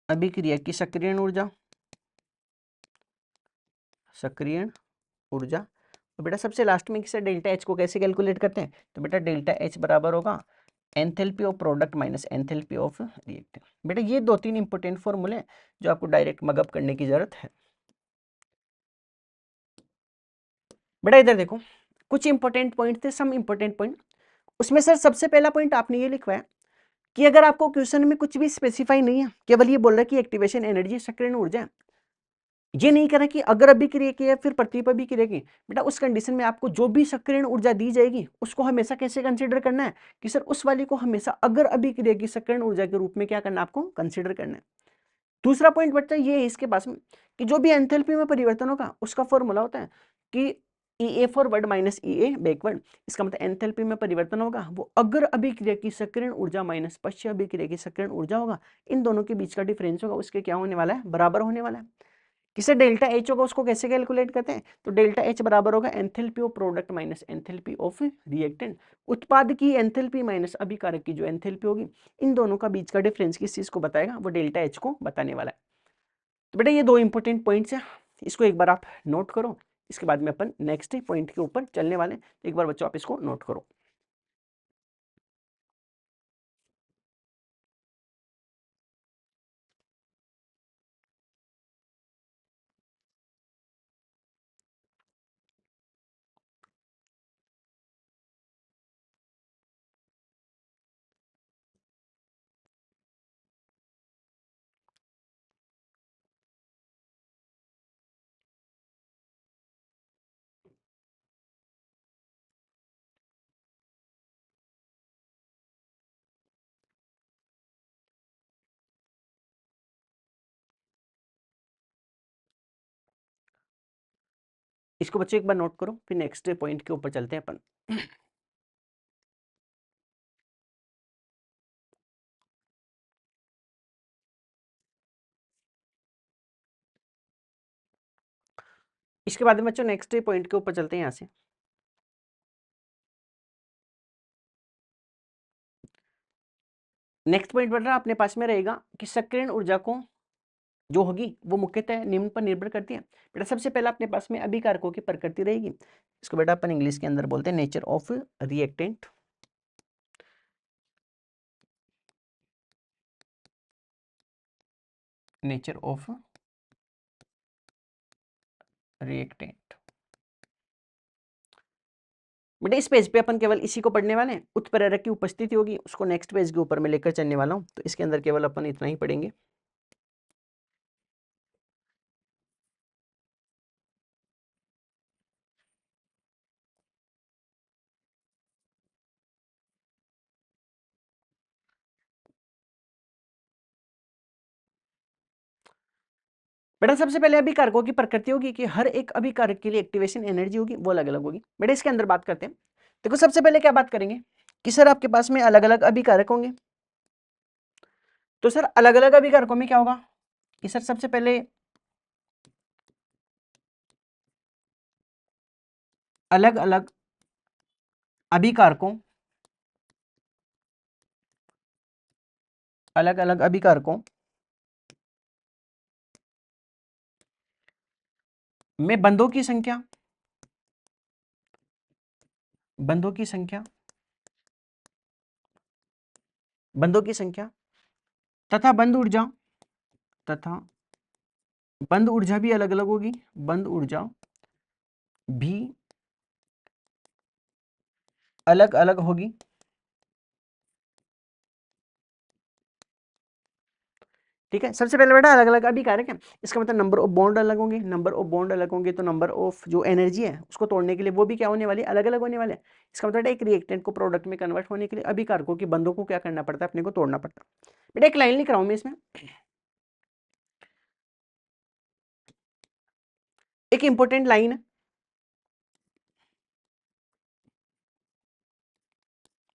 अभिक्रिया की सक्रियण ऊर्जा, सक्रियण ऊर्जा। तो बेटा सबसे लास्ट में किसे डेल्टा एच को कैसे कैलकुलेट करते हैं, तो बेटा डेल्टा एच बराबर होगा enthalpy of product minus enthalpy of reactant. बेटा ये 2-3 इंपॉर्टेंट फॉर्मूले हैं जो आपको डायरेक्ट मगअप करने की जरूरत है। बेटा इधर देखो कुछ इंपॉर्टेंट पॉइंट थे, सम इंपॉर्टेंट पॉइंट। उसमें सर सबसे पहला पॉइंट आपने ये लिखवाया कि अगर आपको क्वेश्चन में कुछ भी स्पेसिफाई नहीं है, केवल ये बोल रहा है कि एक्टिवेशन एनर्जी सक्रियण ऊर्जा है, ये नहीं करा कि अगर अभी क्रिया की है फिर प्रतिपा भी क्रिया की, बेटा उस कंडीशन में आपको जो भी सक्रियण ऊर्जा दी जाएगी उसको हमेशा कैसे कंसीडर करना है कि सर उस वाली को हमेशा अगर अभी क्रिया की सक्रियण ऊर्जा के रूप में क्या करना है, आपको कंसीडर करना है। दूसरा पॉइंट बच्चा ये है इसके पास में कि जो भी एंथैल्पी में परिवर्तन होगा उसका फॉर्मूला होता है कि ई ए फॉरवर्ड माइनस ई ए बैकवर्ड। इसका मतलब एंथैल्पी में परिवर्तन होगा वो अगर अभिक्रिया की सक्रियण ऊर्जा माइनस पश्चात अभिक्रिया की सक्रियण ऊर्जा होगा, इन दोनों के बीच का डिफरेंस होगा उसके क्या होने वाला है, बराबर होने वाला है। किसे डेल्टा एच होगा उसको कैसे कैलकुलेट करते हैं, तो डेल्टा एच बराबर होगा enthalpy of product minus enthalpy of reactant. उत्पाद की एंथैल्पी माइनस अभिकारक की जो एंथैल्पी होगी, इन दोनों का बीच का डिफरेंस किस चीज को बताएगा, वो डेल्टा एच को बताने वाला है। तो बेटा ये 2 इंपॉर्टेंट पॉइंट्स हैं, इसको एक बार आप नोट करो। इसके बाद में अपन नेक्स्ट पॉइंट के ऊपर चलने वाले हैं, एक बार बच्चों आप इसको नोट करो। इसको बच्चों एक बार नोट करो, फिर नेक्स्ट पॉइंट के ऊपर चलते हैं अपन। इसके बाद में बच्चों नेक्स्ट पॉइंट के ऊपर चलते हैं यहाँ से। नेक्स्ट पॉइंट बन रहा अपने पास में रहेगा कि सक्रियण ऊर्जा को जो होगी वो मुख्यतः निम्न पर निर्भर करती है। बेटा सबसे पहला अपने पास में अभिकारकों की प्रकृति रहेगी, इसको बेटा अपन इंग्लिश के अंदर बोलते हैं nature of reactant. Nature of reactant. बेटा इस पेज पे अपन केवल इसी को पढ़ने वाले हैं, उत्प्रेरक की उपस्थिति होगी उसको नेक्स्ट पेज के ऊपर मैं लेकर चलने वाला हूँ, तो इसके अंदर केवल अपन इतना ही पढ़ेंगे। बेटा सबसे पहले अभिकारकों की प्रकृति होगी कि हर एक अभिकारक के लिए एक्टिवेशन एनर्जी होगी वो अलग अलग होगी। बेटा इसके अंदर बात करते हैं, देखो सबसे पहले क्या बात करेंगे कि सर आपके पास में अलग अलग अभिकारक होंगे। तो सर अलग अलग अभिकारकों में क्या होगा कि सर सबसे पहले अलग अलग अभिकारकों अलग अलग अभिकारकों में बंधों की संख्या तथा तथा बंध ऊर्जा भी अलग अलग होगी, बंध ऊर्जा भी अलग अलग होगी। ठीक है, सबसे पहले बेटा अलग अलग अभिकारक है, इसका मतलब नंबर ऑफ बॉन्ड अलग होंगे, नंबर ऑफ बॉन्ड अलग होंगे तो नंबर ऑफ जो एनर्जी है उसको तोड़ने के लिए वो भी क्या होने वाली है, अलग अलग होने वाले हैं। इसका मतलब एक रिएक्टेंट को प्रोडक्ट में कन्वर्ट होने के लिए अभिकारकों की बंधों को क्या करना पड़ता है, अपने को तोड़ना पड़ता है। बेटा एक लाइन लिख रहा हूं मैं इसमें, एक इंपॉर्टेंट लाइन है,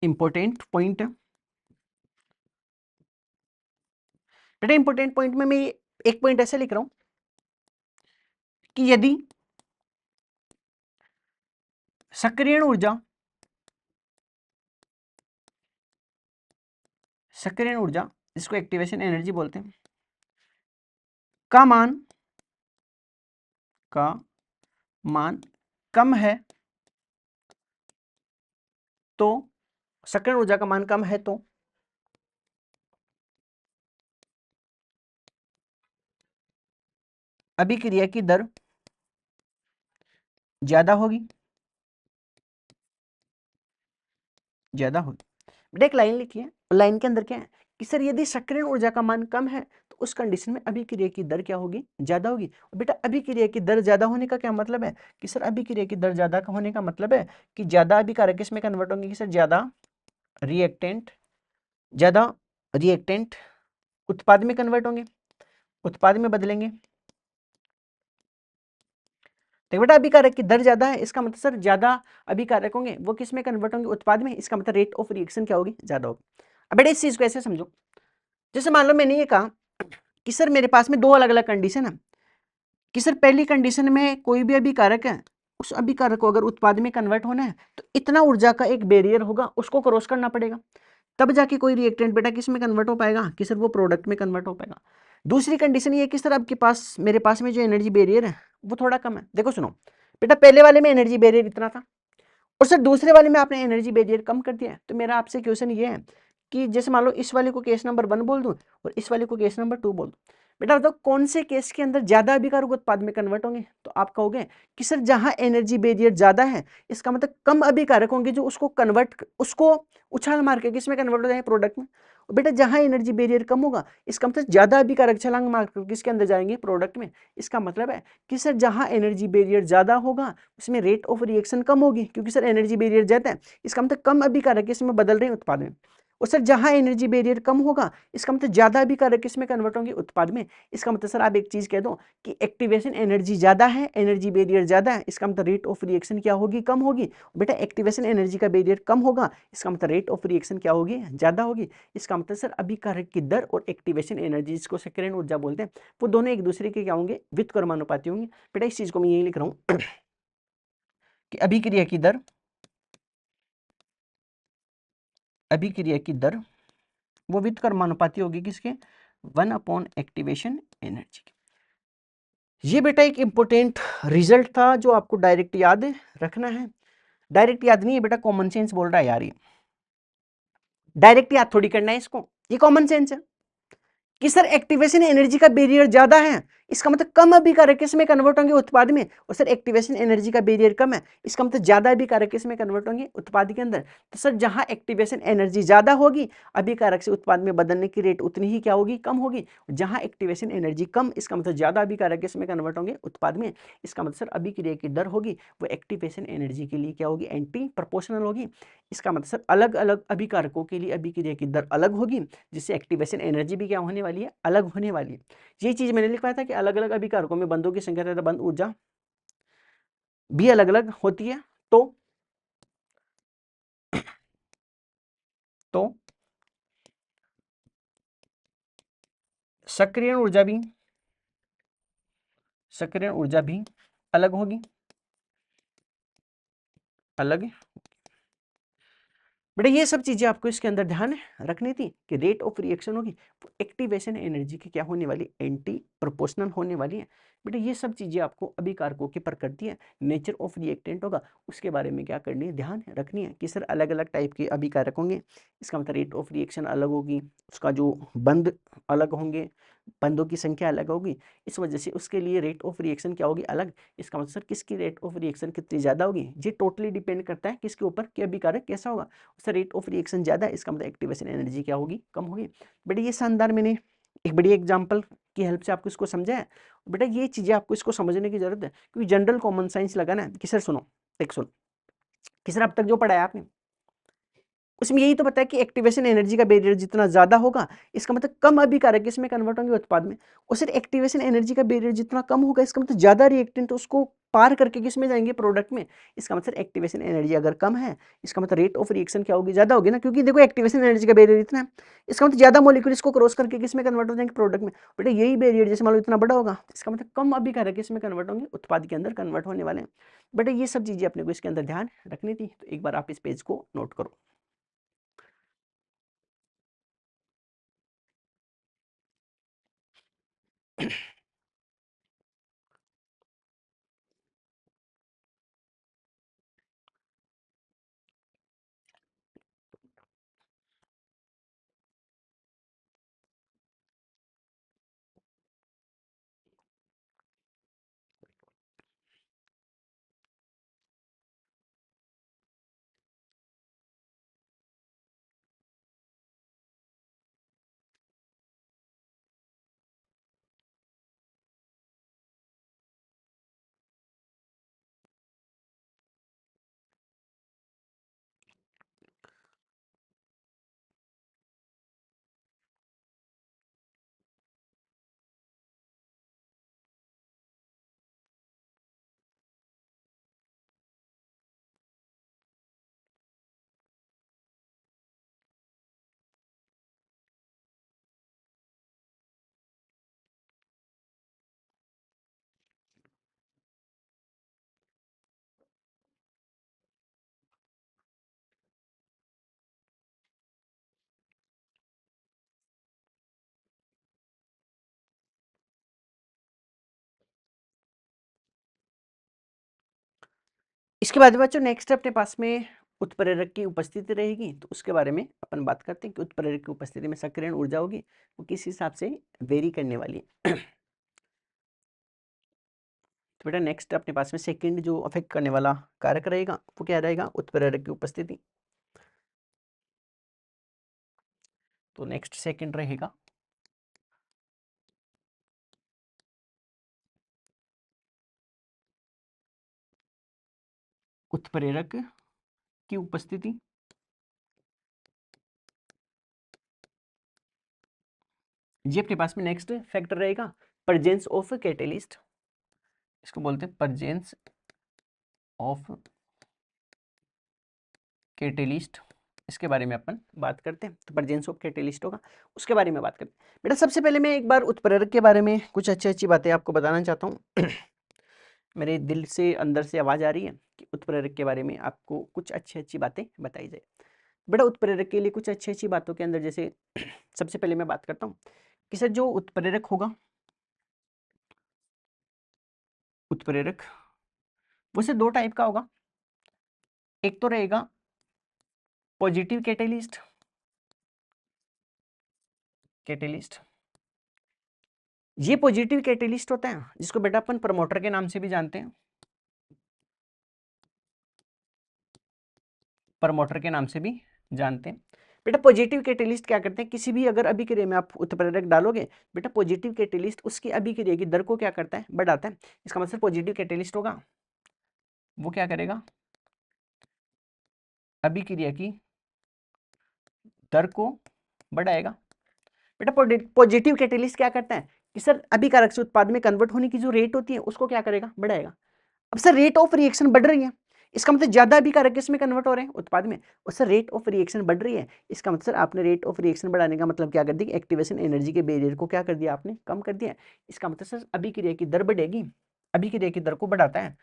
इंपॉर्टेंट पॉइंट है। बेटा इंपॉर्टेंट पॉइंट में मैं एक पॉइंट ऐसे लिख रहा हूं कि यदि सक्रियण ऊर्जा जिसको एक्टिवेशन एनर्जी बोलते हैं का मान मान कम है तो, सक्रियण ऊर्जा का मान कम है तो अभिक्रिया की दर ज्यादा होगी, ज्यादा होगी। बेटा एक लाइन लिखी है, लाइन के अंदर क्या है कि सर यदि सक्रियण ऊर्जा का मान कम है तो उस कंडीशन में अभिक्रिया की दर क्या होगी, ज्यादा होगी। बेटा अभिक्रिया की दर ज्यादा होने का क्या मतलब है कि सर अभिक्रिया की दर ज्यादा होने का मतलब है कि ज्यादा अभिकारक किसमें कन्वर्ट होंगे कि सर ज्यादा रिएक्टेंट, ज्यादा रिएक्टेंट उत्पाद में कन्वर्ट होंगे, उत्पाद में बदलेंगे। तो बेटा अभिकारक की दर ज्यादा है, इसका मतलब सर ज्यादा अभिकारक होंगे वो किस में कन्वर्ट होंगे, उत्पाद में। इसका मतलब रेट ऑफ रिएक्शन क्या होगी, ज्यादा होगी। अब बेटा इस चीज को ऐसे समझो, जैसे मान लो मैंने ये कहा कि सर मेरे पास में दो अलग अलग कंडीशन है कि सर पहली कंडीशन में कोई भी अभिकारक है, उस अभिकारक को अगर उत्पाद में कन्वर्ट होना है तो इतना ऊर्जा का एक बैरियर होगा, उसको क्रॉस करना पड़ेगा, तब जाके कोई रिएक्टेंट बेटा किस में कन्वर्ट हो पाएगा कि सर वो प्रोडक्ट में कन्वर्ट हो पाएगा। दूसरी कंडीशन ये कि सर आपके पास मेरे पास में जो एनर्जी बैरियर है वो थोड़ा कम है। देखो सुनो बेटा, पहले वाले में एनर्जी बैरियर इतना था और सर दूसरे वाले में आपने एनर्जी बैरियर कम कर दिया है। तो मेरा आपसे क्वेश्चन ये है कि जैसे मान लो इस वाले को केस नंबर 1 बोल दूं और इस वाले को केस नंबर 2 बोल दूं, बेटा बताओ कौन से केस के अंदर ज्यादा अभिकारक उत्पाद में कन्वर्ट होंगे। तो आप कहोगे कि सर जहां एनर्जी बैरियर ज्यादा है, इसका मतलब कम अभिकारक होंगे जो उसको कन्वर्ट, उसको उछाल मार के किसमें कन्वर्ट हो जाएंगे, प्रोडक्ट में। और बेटा जहां एनर्जी बैरियर कम होगा, इसका मतलब ज्यादा अभिकारक छलांग मार कर किसके अंदर जाएंगे, प्रोडक्ट में। इसका मतलब है कि सर जहां एनर्जी बैरियर ज्यादा होगा उसमें रेट ऑफ रिएक्शन कम होगी, क्योंकि सर एनर्जी बैरियर ज्यादा है, इसका मतलब कम अभिकारक इसमें बदल रहे हैं उत्पाद में। और सर जहां एनर्जी बैरियर कम होगा, इसका मतलब ज्यादा अभिकारक किसमें कन्वर्ट होंगे, उत्पाद में। इसका मतलब सर आप एक चीज कह दो कि एक्टिवेशन एनर्जी ज्यादा है, एनर्जी बैरियर ज्यादा है, इसका मतलब रेट ऑफ रिएक्शन क्या होगी, कम होगी। बेटा एक्टिवेशन एनर्जी का बैरियर कम होगा, इसका मतलब रेट ऑफ रिएक्शन क्या होगी, ज्यादा होगी। इसका मतलब सर अभिकारक की दर और एक्टिवेशन एनर्जी, जिसको सक्रियण ऊर्जा बोलते हैं, वो दोनों एक दूसरे के क्या होंगे, व्युत्क्रमानुपाती होंगे। बेटा इस चीज को मैं यही लिख रहा हूं कि अभिक्रिया की दर, अभिक्रिया की दर वो व्युत्क्रमानुपाती होगी किसके, 1 एक्टिवेशन एनर्जी की। ये बेटा एक इंपॉर्टेंट रिजल्ट था जो आपको डायरेक्ट याद रखना है। डायरेक्ट याद नहीं है बेटा, कॉमन सेंस बोल रहा है यार, ये डायरेक्ट याद थोड़ी करना है इसको, ये कॉमन सेंस है कि सर एक्टिवेशन एनर्जी का बैरियर ज्यादा है, इसका मतलब कम अभिकारक किसमें कन्वर्ट होंगे, उत्पाद में। और सर एक्टिवेशन एनर्जी का बैरियर कम है, इसका मतलब ज्यादा अभिकारक किसमें कन्वर्ट होंगे, उत्पाद के अंदर। तो सर जहां एक्टिवेशन एनर्जी ज्यादा होगी, अभिकारक से उत्पाद में बदलने की रेट उतनी ही क्या होगी, कम होगी। जहां एक्टिवेशन एनर्जी कम, इसका मतलब ज्यादा अभिकारक किसमें कन्वर्ट होंगे, उत्पाद में। इसका मतलब सर अभिक्रिया की दर होगी वो एक्टिवेशन एनर्जी के लिए क्या होगी, एंटी प्रोपोर्शनल होगी। इसका मतलब सर अलग अलग अभिकारकों के लिए अभिक्रिया की दर अलग होगी, जिससे एक्टिवेशन एनर्जी भी क्या होने वाली है, अलग होने वाली है। ये चीज मैंने लिखवाया था कि अलग अलग अभिकारकों में बंधों की संख्या तथा बंध ऊर्जा भी अलग अलग होती है। तो सक्रियण ऊर्जा भी, सक्रियण ऊर्जा भी अलग होगी, अलग। बेटा ये सब चीजें आपको इसके अंदर ध्यान रखनी थी कि रेट ऑफ रिएक्शन होगी वो एक्टिवेशन एनर्जी की क्या होने वाली, एंटी प्रोपोर्शनल होने वाली है। बेटा ये सब चीजें आपको अभिकारकों की प्रकृति है, नेचर ऑफ रिएक्टेंट होगा, उसके बारे में क्या करनी है, ध्यान रखनी है कि सर अलग अलग टाइप के अभिकारक होंगे, इसका मतलब रेट ऑफ रिएक्शन अलग होगी, उसका जो बंध अलग होंगे, बंधों की संख्या अलग होगी, इस वजह से उसके लिए रेट ऑफ रिएक्शन क्या होगी, अलग। इसका मतलब सर किसकी रेट ऑफ रिएक्शन कितनी ज्यादा होगी, ये टोटली डिपेंड करता है किसके ऊपर कि अभिकारक कैसा होगा। उससे रेट ऑफ रिएक्शन ज्यादा है, इसका मतलब एक्टिवेशन एनर्जी क्या होगी, कम होगी। बेटा ये शानदार मैंने एक बड़ी एग्जांपल की हेल्प से आपको इसको समझा है। बेटा ये चीजें आपको इसको समझने की जरूरत है, क्योंकि जनरल कॉमन साइंस लगा ना कि सर सुनो, एक सुनो कि सर अब तक जो पढ़ाया आपने उसमें यही तो बताया कि एक्टिवेशन एनर्जी का बैरियर जितना ज्यादा होगा, इसका मतलब कम अभिकारक इसमें कन्वर्ट होंगे उत्पाद में। और सिर्फ एक्टिवेशन एनर्जी का बैरियर जितना कम होगा, इसका मतलब ज्यादा रिएक्टेंट उसको पार करके किसमें जाएंगे, प्रोडक्ट में। इसका मतलब एक्टिवेशन एनर्जी अगर कम है, इसका मतलब रेट ऑफ रिएक्शन क्या होगी, ज्यादा होगी ना, क्योंकि देखो एक्टिवेशन एनर्जी का बैरियर इतना है, इसका मतलब ज्यादा मॉलिक्यूल इसको क्रॉस करके किसमें कन्वर्ट हो जाएंगे, प्रोडक्ट में। बेटा यही बैरियर जैसे मान लो इतना बड़ा होगा, इसका मतलब कम अभिकारक इसमें कन्वर्ट होंगे, उत्पाद के अंदर कन्वर्ट होने वाले हैं। बेटा ये सब चीजें अपने को इसके अंदर ध्यान रखनी थी, तो एक बार आप इस पेज को नोट करो। इसके बाद बच्चों नेक्स्ट अपने पास में उत्प्रेरक की उपस्थिति रहेगी, तो उसके बारे में अपन बात करते हैं कि उत्प्रेरक की उपस्थिति में सक्रियण ऊर्जा होगी वो किस हिसाब से वेरी करने वाली है। तो बेटा नेक्स्ट अपने पास में सेकंड जो अफेक्ट करने वाला कारक रहेगा वो क्या रहेगा, उत्प्रेरक की उपस्थिति। तो नेक्स्ट सेकंड रहेगा उत्प्रेरक की उपस्थिति। ये अपने पास में नेक्स्ट फैक्टर रहेगा प्रेजेंस ऑफ कैटेलिस्ट। इसको बोलते हैं प्रेजेंस ऑफ कैटेलिस्ट। इसके बारे में अपन बात करते हैं। तो प्रेजेंस ऑफ कैटेलिस्ट होगा, उसके बारे में बात करते हैं। बेटा सबसे पहले मैं एक बार उत्प्रेरक के बारे में कुछ अच्छी अच्छी बातें आपको बताना चाहता हूँ। मेरे दिल से अंदर से आवाज़ आ रही है कि उत्प्रेरक के बारे में आपको कुछ अच्छी अच्छी बातें बताई जाए। बेटा उत्प्रेरक के लिए कुछ अच्छी अच्छी बातों के अंदर जैसे सबसे पहले मैं बात करता हूँ कि सर जो उत्प्रेरक होगा, उत्प्रेरक वो से दो टाइप का होगा। एक तो रहेगा पॉजिटिव कैटेलिस्ट, कैटेलिस्ट ये पॉजिटिव कैटेलिस्ट होता है जिसको बेटा अपन प्रमोटर के नाम से भी जानते हैं, प्रमोटर के नाम से भी जानते हैं। बेटा पॉजिटिव कैटेलिस्ट क्या करते हैं, किसी भी अगर अभिक्रिया में आप उत्प्रेरक डालोगे बेटा पॉजिटिव कैटेलिस्ट उसकी अभिक्रिया की दर को क्या करता है, बढ़ाता है। इसका मतलब पॉजिटिव कैटेलिस्ट होगा वो क्या करेगा, अभिक्रिया की दर को बढ़ाएगा। बेटा पॉजिटिव कैटेलिस्ट क्या करता है कि सर अभिकारक से उत्पाद में कन्वर्ट होने की जो रेट होती है उसको क्या करेगा, बढ़ाएगा। अब सर रेट ऑफ रिएक्शन बढ़ रही है, इसका मतलब ज्यादा अभिकारक किसमें कन्वर्ट हो रहे हैं, उत्पाद में, और सर रेट ऑफ रिएक्शन बढ़ रही है, इसका मतलब सर आपने रेट ऑफ रिएक्शन बढ़ाने का मतलब क्या कर दिया, एक्टिवेशन एनर्जी के बैरियर को क्या कर दिया आपने, कम कर दिया। इसका मतलब सर अभिक्रिया की दर बढ़ेगी, अभिक्रिया की दर को बढ़ाता है।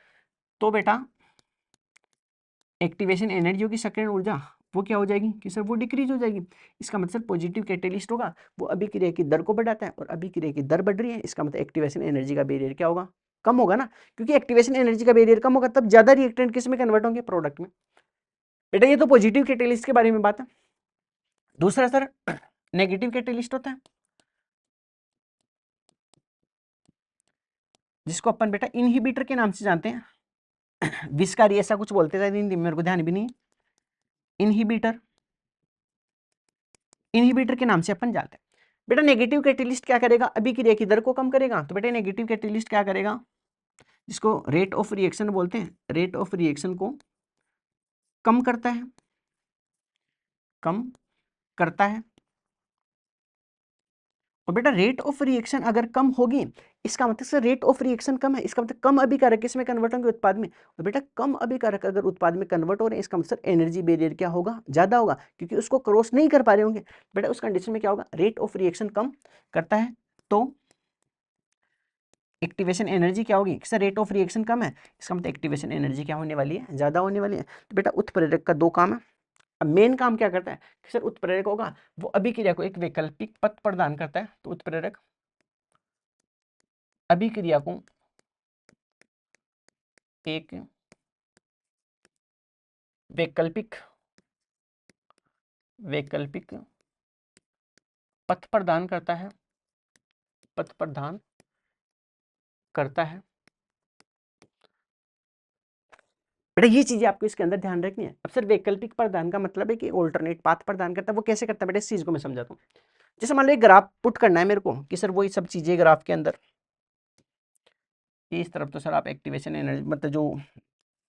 तो बेटा एक्टिवेशन एनर्जी की सक्रियण ऊर्जा वो क्या हो जाएगी कि सर वो डिक्रीज हो जाएगी। इसका मतलब पॉजिटिव कैटेलिस्ट होगा वो अभिक्रिया की दर को बढ़ाता है, और अभिक्रिया की दर बढ़ रही है इसका मतलब एक्टिवेशन एनर्जी का बैरियर क्या होगा, कम होगा ना, क्योंकि एक्टिवेशन एनर्जी का बैरियर कम होगा तब ज्यादा रिएक्टेंट किस में कन्वर्ट होंगे, प्रोडक्ट में। बेटा ये तो पॉजिटिव कैटेलिस्ट के बारे में बात है। दूसरा सर नेगेटिव कैटेलिस्ट होता है जिसको अपन बेटा इनहिबिटर के नाम से जानते हैं, विषकारी ऐसा कुछ बोलते थे हिंदी में, मेरे को ध्यान भी नहीं। इनहिबिटर, इनहिबिटर के नाम से अपन जानते हैं। बेटा नेगेटिव कैटेलिस्ट क्या करेगा, अभिक्रिया की दर को कम करेगा। तो बेटा नेगेटिव कैटेलिस्ट क्या करेगा, जिसको रेट ऑफ रिएक्शन बोलते हैं, रेट ऑफ रिएक्शन को कम करता है, कम करता है। और बेटा रेट ऑफ रिएक्शन अगर कम होगी इसका मतलब सर रेट ऑफ रिएक्शन कम है, इसका मतलब कम अभिकारक किसमें कन्वर्ट होंगे, उत्पाद में। और बेटा कम अभिकारक अगर उत्पाद में कन्वर्ट हो रहे हैं इसका मतलब एनर्जी बैरियर क्या होगा, ज्यादा होगा, क्योंकि उसको क्रॉस नहीं कर पा रहे होंगे। बेटा उस कंडीशन में क्या होगा, रेट ऑफ रिएक्शन कम करता है तो एक्टिवेशन एनर्जी क्या होगी, सर रेट ऑफ रिएक्शन कम है इसका मतलब एक्टिवेशन एनर्जी क्या होने वाली है, ज्यादा होने वाली है। तो बेटा उत्प्रेरक का दो काम है। अब मेन काम क्या करता है कि सर उत्प्रेरक होगा वो अभिक्रिया को एक वैकल्पिक पथ प्रदान करता है। तो उत्प्रेरक अभिक्रिया को एक वैकल्पिक वैकल्पिक पथ प्रदान करता है, पथ प्रदान करता है। बेटा ये चीजें आपको इसके अंदर ध्यान रखनी है। अब सर वैकल्पिक प्रदान का मतलब है कि ऑल्टरनेट पाथ प्रदान करता है। वो कैसे करता है बेटा, इस चीज को मैं समझाता हूँ। जैसे मान लो एक ग्राफ पुट करना है मेरे को कि सर वही सब चीजें ग्राफ के अंदर, इस तरफ तो सर आप एक्टिवेशन एनर्जी मतलब जो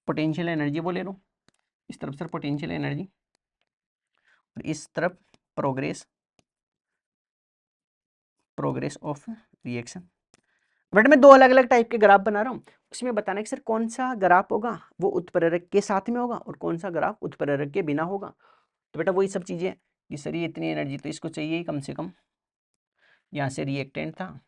पोटेंशियल एनर्जी वो ले लो, इस तरफ सर पोटेंशियल एनर्जी, और इस तरफ progress, progress of reaction. But मैं दो अलग अलग टाइप के ग्राफ बना रहा हूँ, उसमें बताना है कि सर कौन सा ग्राफ होगा वो उत्प्रेरक के साथ में होगा और कौन सा ग्राफ उत्प्रेरक के बिना होगा। तो बेटा वही सब चीजें कि सर ये इतनी एनर्जी तो इसको चाहिए ही कम से कम, यहाँ से रिएक्टेंट था,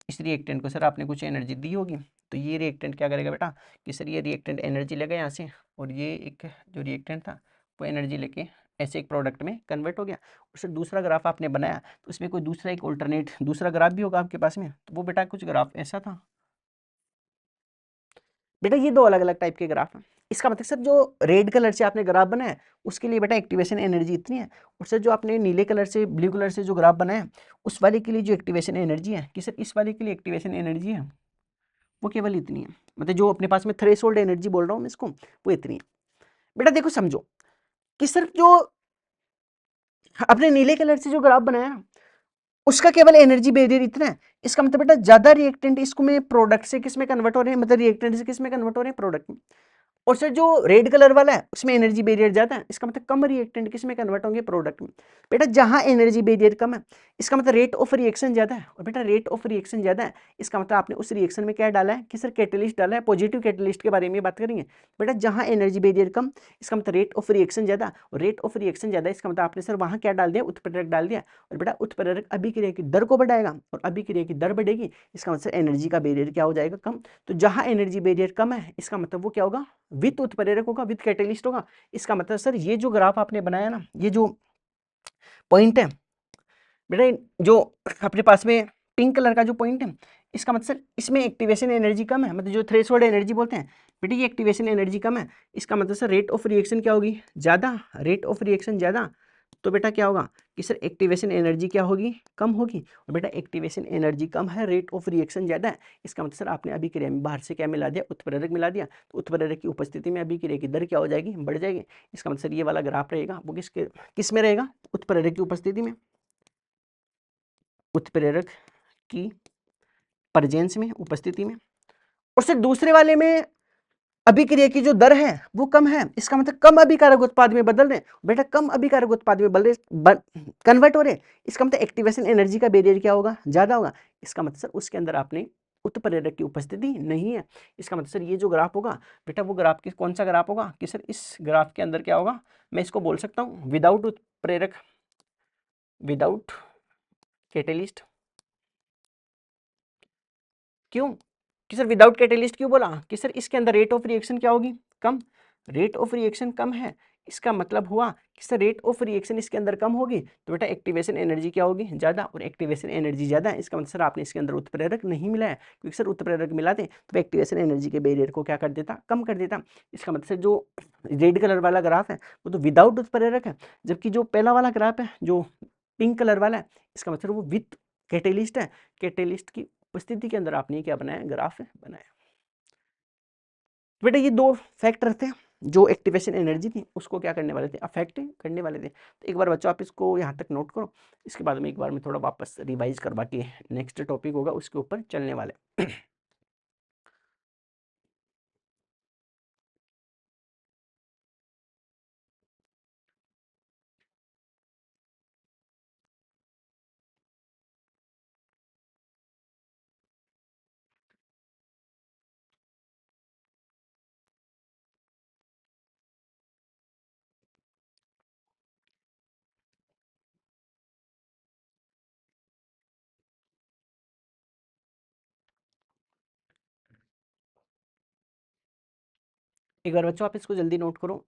इस रिएक्टेंट को सर आपने कुछ एनर्जी दी होगी, तो ये रिएक्टेंट क्या करेगा बेटा कि सर ये रिएक्टेंट एनर्जी लेगा यहाँ से, और ये एक जो रिएक्टेंट था वो एनर्जी लेके ऐसे एक प्रोडक्ट में कन्वर्ट हो गया। और सर दूसरा ग्राफ आपने बनाया तो उसमें कोई दूसरा एक ऑल्टरनेट दूसरा ग्राफ भी होगा आपके पास में, तो वो बेटा कुछ ग्राफ ऐसा था, बेटा ये दो अलग अलग टाइप के ग्राफ हैं। इसका मतलब सर जो रेड कलर से आपने ग्राफ बनाया उसके लिए बेटा एक्टिवेशन एनर्जी इतनी है, और सर जो आपने नीले कलर से ब्लू कलर से जो ग्राफ बनाया उस वाले के लिए जो एक्टिवेशन एनर्जी है कि सर इस वाले के लिए एक्टिवेशन एनर्जी है वो केवल इतनी है, मतलब जो अपने पास में थ्रेशोल्ड एनर्जी बोल रहा हूँ मैं इसको, वो इतनी है। बेटा देखो समझो कि सर जो अपने नीले कलर से जो ग्राफ बनाया उसका केवल एनर्जी बैरियर इतना है, इसका मतलब बेटा ज्यादा रिएक्टेंट इसको में प्रोडक्ट से किस में कन्वर्ट हो रहे हैं, मतलब रिएक्टेंट से किस में कन्वर्ट हो रहे हैं, प्रोडक्ट में। और सर जो रेड कलर वाला है उसमें एनर्जी बैरियर ज्यादा है, इसका मतलब कम रिएक्टेंट किस में कन्वर्ट होंगे, प्रोडक्ट में। बेटा जहां एनर्जी बैरियर कम है इसका मतलब रेट ऑफ रिएक्शन ज्यादा है, और बेटा रेट ऑफ रिएक्शन ज्यादा है इसका मतलब आपने उस रिएक्शन में क्या डाला है कि सर कैटलिस्ट डाला है, पॉजिटिव कैटलिस्ट के बारे में बात करेंगे। बेटा जहां एनर्जी बैरियर कम इसका मतलब रेट ऑफ रिएक्शन ज्यादा, और रेट ऑफ रिएक्शन ज्यादा इसका मतलब आपने सर वहां क्या डाल दिया, उत्प्रेरक डाल दिया, और बेटा उत्प्रेरक अभिक्रिया की दर को बढ़ाएगा, और अभिक्रिया की दर बढ़ेगी इसका मतलब एनर्जी का बैरियर क्या हो जाएगा, कम। तो जहां एनर्जी बैरियर कम है इसका मतलब वो क्या होगा, विद उत्प्रेरक होगा, विद कैटलिस्ट होगा। इसका मतलब सर ये जो ग्राफ आपने बनाया ना, ये जो पॉइंट है बेटा जो अपने पास में पिंक कलर का जो पॉइंट है इसका मतलब सर इसमें एक्टिवेशन एनर्जी कम है, मतलब जो थ्रेशोल्ड एनर्जी बोलते हैं बेटा ये एक्टिवेशन एनर्जी कम है, इसका मतलब सर रेट ऑफ रिएक्शन क्या होगी, ज़्यादा, रेट ऑफ रिएक्शन ज़्यादा। तो बेटा क्या होगा कि सर एक्टिवेशन एनर्जी क्या होगी, कम होगी, और बेटा एक्टिवेशन एनर्जी कम है, रेट ऑफ रिएक्शन ज़्यादा है, इसका मतलब सर आपने अभिक्रिया में बाहर से क्या मिला दिया, उत्प्रेरक मिला दिया, तो उत्प्रेरक की उपस्थिति में अभिक्रिया की दर क्या हो जाएगी, बढ़ जाएगी। इसका मतलब सर ये वाला ग्राफ रहेगा वो किस में रहेगा, उत्प्रेरक की उपस्थिति में, उत्प्रेरक की प्रेजेंस में, उपस्थिति में। और सिर्फ दूसरे वाले में अभिक्रिया की जो दर है वो कम है, इसका मतलब कम अभिकारक उत्पाद में बदल रहे, बेटा कम अभिकारक उत्पाद में कन्वर्ट हो रहे, इसका मतलब एक्टिवेशन एनर्जी का बैरियर क्या होगा, ज्यादा होगा। इसका मतलब सर उसके अंदर आपने उत्प्रेरक की उपस्थिति नहीं है, इसका मतलब सर ये जो ग्राफ होगा बेटा वो ग्राफ की कौन सा ग्राफ होगा कि सर इस ग्राफ के अंदर क्या होगा, मैं इसको बोल सकता हूँ विदाउट उत्प्रेरक, विदाउट कैटेलिस्ट। क्यों कि सर विदाउट कैटेलिस्ट क्यों बोला कि सर इसके अंदर रेट ऑफ रिएक्शन क्या होगी, कम, रेट ऑफ रिएक्शन कम है, इसका मतलब हुआ कि सर रेट ऑफ रिएक्शन इसके अंदर कम होगी तो बेटा एक्टिवेशन एनर्जी क्या होगी, ज़्यादा, और एक्टिवेशन एनर्जी ज़्यादा है इसका मतलब सर आपने इसके अंदर उत्प्रेरक नहीं मिला है, क्योंकि सर उत्प्रेरक मिलाते तो एक्टिवेशन एनर्जी के बैरियर को क्या कर देता, कम कर देता। इसका मतलब सर जो रेड कलर वाला ग्राफ है वो तो विदाउट उत्प्रेरक है, जबकि जो पहला वाला ग्राफ है जो पिंक कलर वाला है इसका मतलब वो विथ कैटेलिस्ट है, कैटेलिस्ट की उपस्थिति के अंदर आपने क्या बनाया, ग्राफ बनाया। बेटा ये दो फैक्टर थे जो एक्टिवेशन एनर्जी थी उसको क्या करने वाले थे, अफेक्ट करने वाले थे। तो एक बार बच्चों आप इसको यहाँ तक नोट करो, इसके बाद में एक बार मैं थोड़ा वापस रिवाइज करवा के नेक्स्ट टॉपिक होगा उसके ऊपर चलने वाले। एक बार बच्चों आप इसको जल्दी नोट करो।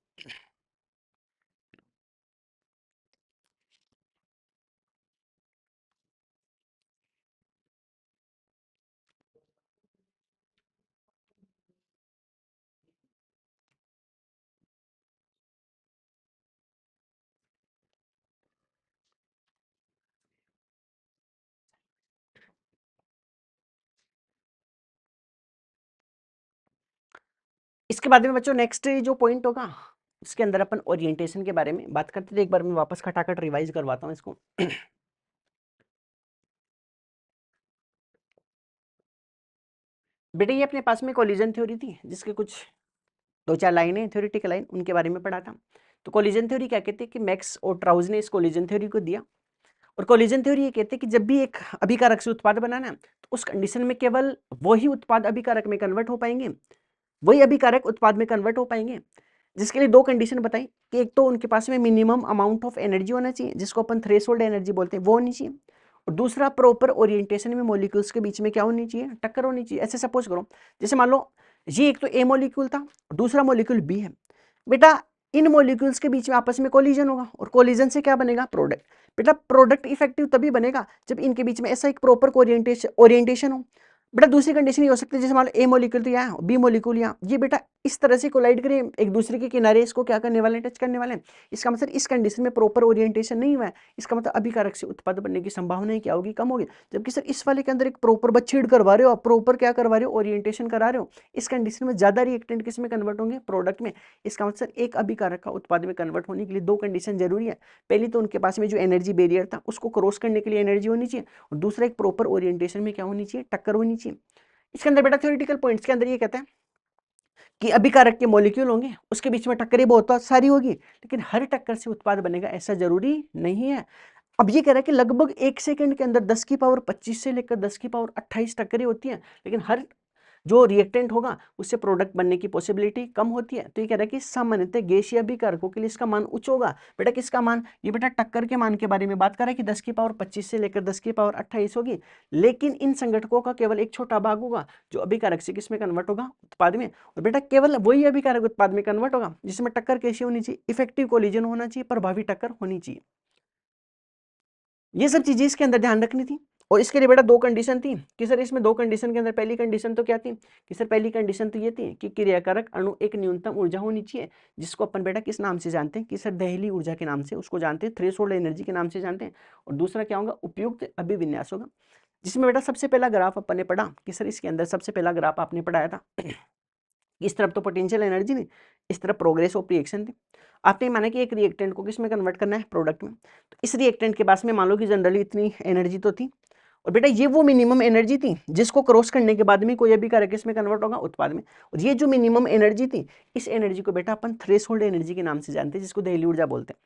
इसके बाद में बच्चों नेक्स्ट जो पॉइंट होगा इसके अंदर अपन ओरिएंटेशन के बारे में बात करते थे, एक बार मैं वापस खटाखट रिवाइज करवाता हूँ इसको। बेटा ये अपने पास में कोलिजन थ्योरी थी जिसके कुछ दो चार लाइनें थ्योरेटिकल लाइन उनके बारे में पढ़ा था। तो कोलिजन थ्योरी क्या कहते हैं कि मैक्स और ट्राउज ने इस कोलिजन थ्योरी को दिया, और कोलिजन थ्योरी ये कहते हैं कि जब भी एक अभिकारक से उत्पाद बनाना है तो उस कंडीशन में केवल वही उत्पाद अभिकारक में कन्वर्ट हो पाएंगे, वही अभिकारक उत्पाद में कन्वर्ट हो पाएंगे, जिसके लिए दो कंडीशन बताई कि एक तो उनके पास में मिनिमम अमाउंट ऑफ एनर्जी होना चाहिए जिसको अपन थ्रेशोल्ड एनर्जी बोलते हैं वो होनी चाहिए, और दूसरा प्रॉपर ओरिएंटेशन में मॉलिक्यूल्स के बीच में क्या होनी चाहिए, टक्कर होनी चाहिए। ऐसे सपोज करो जैसे मान लो ये एक तो ए मॉलिक्यूल था दूसरा मॉलिक्यूल बी है, बेटा इन मॉलिक्यूल्स के बीच में आपस में कोलिजन होगा और कोलिजन से क्या बनेगा, प्रोडक्ट। बेटा प्रोडक्ट इफेक्टिव तभी बनेगा जब इनके बीच में ऐसा एक प्रॉपर ओरिएंटेशन हो, बेटा दूसरी कंडीशन ये हो सकती है जैसे मान लो ए मॉलिक्यूल तो यहाँ बी मॉलिक्यूल यहाँ, ये बेटा इस तरह से कोलाइड करें एक दूसरे के किनारे, इसको क्या करने वाले हैं, टच करने वाले हैं। इसका मतलब इस कंडीशन में प्रॉपर ओरिएंटेशन नहीं हुआ है, इसका मतलब अभिकारक से उत्पाद बनने की संभावना क्या होगी, कम होगी। जबकि सर इस वाले के अंदर एक प्रॉपर बछेड़ करवा रहे हो आप, प्रॉपर क्या करवा रहे हो, ओरिएंटेशन करा रहे हो, इस कंडीशन में ज्यादा रिएक्टेंट किस में कन्वर्ट होंगे, प्रोडक्ट में। इसका मतलब सर एक अभिकारक का उत्पाद में कन्वर्ट होने के लिए दो कंडीशन जरूरी है। पहली तो उनके पास में जो एनर्जी बैरियर था उसको क्रॉस करने के लिए एनर्जी होनी चाहिए, और दूसरा एक प्रॉपर ओरिएंटेशन में क्या होनी चाहिए, टक्कर होनी चाहिए। इसके अंदर बेटा थ्योरेटिकल पॉइंट्स के अंदर ये कहता है कि अभिकारक के मॉलिक्यूल होंगे, उसके बीच में टक्करें बहुत सारी होगी, लेकिन हर टक्कर से उत्पाद बनेगा ऐसा जरूरी नहीं है। अब ये कह रहा है कि लगभग 1 सेकंड के अंदर 10 की पावर 25 से लेकर 10 की पावर 28 टक्करें होती हैं, लेकिन हर जो रिएक्टेंट होगा उससे प्रोडक्ट बनने की पॉसिबिलिटी कम होती है। तो ये कह रहा है कि सामान्यतः गैसीय अभिकारकों के लिए इसका मान उच्च होगा। बेटा किसका मान, ये बेटा टक्कर के मान के बारे में बात कर रहा है कि 10 की पावर 25 से लेकर 10 की पावर 28 होगी, लेकिन इन संघटकों का केवल एक छोटा भाग होगा जो अभिकारक से किस में कन्वर्ट होगा, उत्पाद में। और बेटा केवल वही अभिकारक उत्पाद में कन्वर्ट होगा जिसमें टक्कर कैसी होनी चाहिए, इफेक्टिव कोलिजन होना चाहिए, प्रभावी टक्कर होनी चाहिए। ये सब चीजें इसके अंदर ध्यान रखनी थी। और इसके लिए बेटा दो कंडीशन थी कि सर इसमें दो कंडीशन के अंदर पहली कंडीशन तो क्या थी कि सर पहली कंडीशन तो ये थी कि क्रियाकारक अणु एक न्यूनतम ऊर्जा होनी चाहिए, जिसको अपन बेटा किस नाम से जानते हैं कि सर दहली ऊर्जा के नाम से उसको जानते हैं, थ्रेशोल्ड एनर्जी के नाम से जानते हैं। और दूसरा क्या होगा, उपयुक्त अभिविन्यास होगा, जिसमें बेटा सबसे पहला ग्राफ अपन ने पढ़ा कि सर इसके अंदर सबसे पहला ग्राफ आपने पढ़ाया था इस तरफ तो पोटेंशियल एनर्जी नहीं, इस तरफ प्रोग्रेस ऑफ रिएक्शन थी। आपने माना कि एक रिएक्टेंट को किस में कन्वर्ट करना है, प्रोडक्ट में। तो इस रिएक्टेंट के पास में मान लो कि जनरली इतनी एनर्जी तो थी, और बेटा ये वो मिनिमम एनर्जी थी जिसको क्रॉस करने के बाद में कोई अभिकारक किस में कन्वर्ट होगा, उत्पाद में। और ये जो मिनिमम एनर्जी थी, इस एनर्जी को बेटा अपन थ्रेशोल्ड एनर्जी के नाम से जानते हैं, जिसको दहली ऊर्जा बोलते हैं।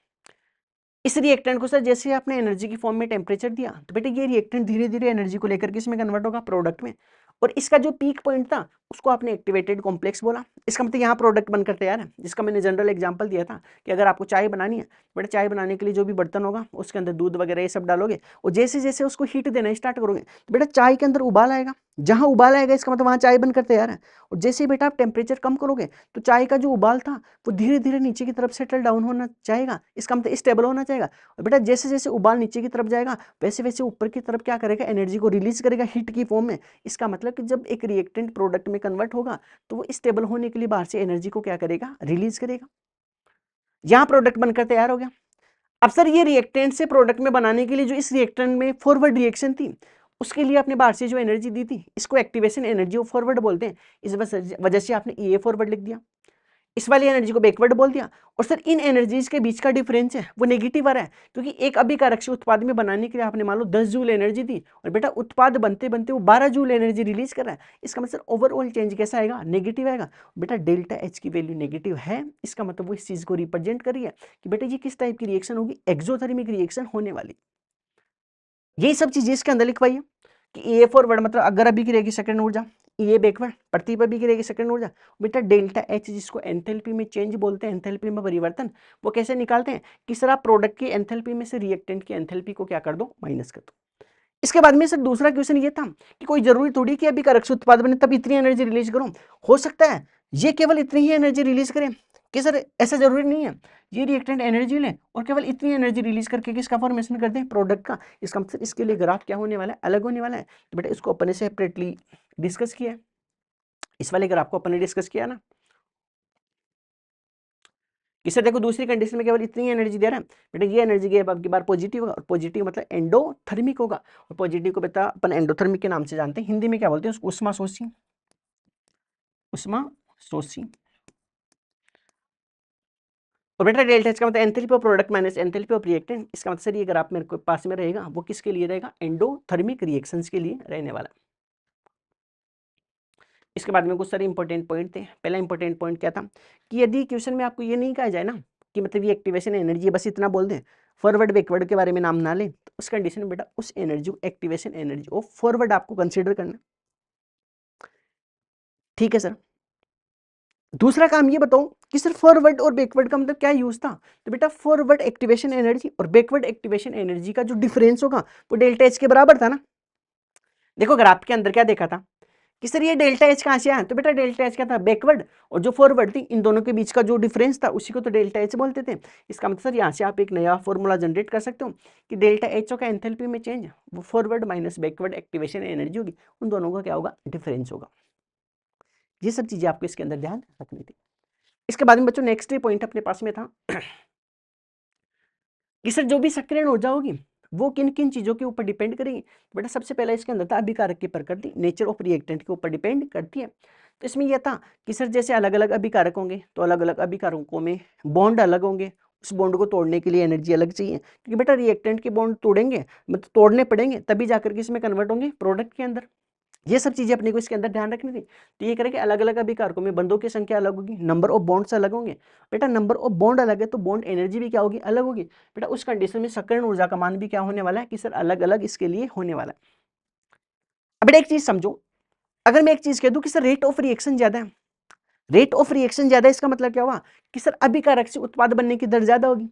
इस रिएक्टेंट को सर जैसे आपने एनर्जी की फॉर्म में टेम्परेचर दिया, तो बेटा ये रिएक्टेंट धीरे धीरे एनर्जी को लेकर किस में कन्वर्ट होगा, प्रोडक्ट में। और इसका जो पीक पॉइंट था उसको आपने एक्टिवेटेड कॉम्प्लेक्स बोला। इसका मतलब यहाँ प्रोडक्ट बनकर तैयार है, जिसका मैंने जनरल एग्जांपल दिया था कि अगर आपको चाय बनानी है, बेटा चाय बनाने के लिए जो भी बर्तन होगा उसके अंदर दूध वगैरह ये सब डालोगे, और जैसे जैसे उसको हीट देना स्टार्ट करोगे तो बेटा चाय के अंदर उबाल आएगा, जहां उबाल आएगा इसका मतलब वहां चाय बनकर तैयार है। और जैसे ही बेटा आप टेम्परेचर कम करोगे तो चाय का जो उबाल था वो धीरे धीरे नीचे की तरफ सेटल डाउन होना चाहेगा, इसका मतलब स्टेबल होना चाहेगा। और बेटा जैसे जैसे उबाल नीचे की तरफ जाएगा वैसे वैसे ऊपर की तरफ क्या करेगा, एनर्जी को रिलीज करेगा हीट की फॉर्म में। इसका मतलब कि जब एक रिएक्टेंट प्रोडक्ट में कन्वर्ट होगा तो वो स्टेबल होने के लिए बाहर से एनर्जी को क्या करेगा, रिलीज करेगा। यहां प्रोडक्ट बनकर तैयार हो गया। अब सर ये रिएक्टेंट से प्रोडक्ट में बनाने के लिए जो इस रिएक्टेंट में फॉरवर्ड रिएक्शन थी, उसके लिए आपने बाहर से जो एनर्जी दी थी, इसको एक्टिवेशन एनर्जी ऑफ फॉरवर्ड बोलते हैं। इस वजह से आपने ई फॉरवर्ड लिख दिया, इस वाली एनर्जी को बैकवर्ड बोल दिया। और सर इन एनर्जीज के बीच का डिफरेंस है वो नेगेटिव आ रहा है, क्योंकि एक अभिकारक से उत्पाद में बनाने के लिए आपने मान लो 10 जूल एनर्जी दी, और बेटा उत्पाद बनते बनते वो 12 जूल एनर्जी रिलीज कर रहा है। इसका मतलब ओवरऑल चेंज कैसा आएगा, नेगेटिव आएगा। बेटा डेल्टा एच की वैल्यू नेगेटिव है, इसका मतलब वो इस चीज को रिप्रेजेंट कर रही है कि बेटा ये किस टाइप की रिएक्शन होगी, एक्सोथर्मिक रिएक्शन होने वाली। यही सब चीजें इसके अंदर लिखवाई है कि ए फॉरवर्ड मतलब अगर अभी गिरेगी सेकंड ऊर्जा, ये बैकवर्ड प्रति पर भी गिरेगी सेकंड ऊर्जा। बेटा डेल्टा एच जिसको एंथैल्पी में चेंज बोलते हैं, एंथैल्पी में परिवर्तन, वो कैसे निकालते हैं कि सर आप प्रोडक्ट की एंथैल्पी में से रिएक्टेंट की एंथैल्पी को क्या कर दो, माइनस कर दो। इसके बाद में सर दूसरा क्वेश्चन ये था कि कोई जरूरी थोड़ी कि अभी करक से उत्पाद बने तब इतनी एनर्जी रिलीज करो, हो सकता है ये केवल इतनी ही एनर्जी रिलीज करें, कि सर ऐसा जरूरी नहीं है, ये रिएक्टेंट एनर्जी ले और केवल इतनी एनर्जी रिलीज करके किसका फॉर्मेशन कर दें, प्रोडक्ट का। इसका मतलब इसके लिए ग्राफ क्या होने वाला है, अलग होने वाला है। तो बेटा इसको अपने सेपरेटली डिस्कस किया है, इस वाले ग्राफ को अपन ने डिस्कस किया ना कि सर देखो दूसरी कंडीशन में केवल इतनी एनर्जी दे रहा है, बेटा ये एनर्जी गैप अब की बार पॉजिटिव होगा, और पॉजिटिव मतलब एंडोथर्मिक होगा, और पॉजिटिव को बेटा अपन एंडोथर्मिक के नाम से जानते हैं, हिंदी में क्या बोलते हैं उसको, उष्मा शोषी, उष्मा शोषी। और बेटा डेल्टा एच का मतलब enthalpy of product minus enthalpy of reactant. इसका मतलब सर ये ग्राफ मेरे को पास में रहेगा वो किसके लिए रहेगा, एंडोथर्मिक रिएक्शंस के लिए रहने वाला। इसके बाद में कुछ सारे इंपॉर्टेंट पॉइंट थे। पहला इंपॉर्टेंट पॉइंट क्या था कि यदि क्वेश्चन में आपको ये नहीं कहा जाए ना कि मतलब ये एक्टिवेशन एनर्जी है, बस इतना बोल दें, फॉरवर्ड बैकवर्ड के बारे में नाम ना लें, तो उस कंडीशन में बेटा उस एनर्जी को एक्टिवेशन एनर्जी ऑफ फॉरवर्ड आपको कंसिडर करना। ठीक है सर। दूसरा काम ये बताओ कि सर फॉरवर्ड और बैकवर्ड का मतलब क्या यूज था, तो बेटा फॉरवर्ड एक्टिवेशन एनर्जी और बैकवर्ड एक्टिवेशन एनर्जी का जो डिफरेंस होगा वो डेल्टा एच के बराबर था ना। देखो ग्राफ के अंदर क्या देखा था कि सर ये डेल्टा एच कहाँ से आया, तो बेटा डेल्टा एच क्या था, बैकवर्ड, और जो फॉरवर्ड थी इन दोनों के बीच का जो डिफरेंस था उसी को तो डेल्टा एच बोलते थे। इसका मतलब सर यहाँ से आप एक नया फॉर्मूला जनरेट कर सकते हो कि डेल्टा एच का एंथैल्पी में चेंज वो forward minus backward activation energy होगी, उन दोनों का क्या होगा, डिफरेंस होगा। ये सब चीजें आपको इसके अंदर ध्यान रखनी थी। इसके बाद में बच्चों नेक्स्ट पॉइंट अपने पास में था कि सर जो भी सक्रियण ऊर्जा होगी वो किन किन चीजों के ऊपर डिपेंड करेगी, तो बेटा सबसे पहला इसके अंदर था अभिकारक की प्रकृति, नेचर ऑफ रिएक्टेंट के ऊपर डिपेंड करती है। तो इसमें यह था कि सर जैसे अलग अलग अभिकारक होंगे तो अलग अलग अभिकारकों में बॉन्ड अलग होंगे, उस बॉन्ड को तोड़ने के लिए एनर्जी अलग चाहिए, क्योंकि बेटा रिएक्टेंट के बॉन्ड तोड़ेंगे मतलब तोड़ने पड़ेंगे तभी जाकर के इसमें कन्वर्ट होंगे प्रोडक्ट के अंदर। ये सब चीजें अपने को इसके अंदर ध्यान रखनी थी। तो ये करेंगे अलग अलग अभिकारकों में बंधों की संख्या अलग होगी, नंबर ऑफ बॉन्ड्स अलग होंगे। बेटा नंबर ऑफ बॉन्ड अलग है तो बॉन्ड एनर्जी भी क्या होगी, अलग होगी। बेटा उस कंडीशन में सक्रियण ऊर्जा का मान भी क्या होने वाला है कि सर अलग अलग इसके लिए होने वाला है। अब बेटा एक चीज समझो, अगर मैं एक चीज कह दूं कि सर रेट ऑफ रिएक्शन ज्यादा है, रेट ऑफ रिएक्शन ज्यादा है इसका मतलब क्या हुआ कि सर अभिकारक से उत्पाद बनने की दर ज्यादा होगी।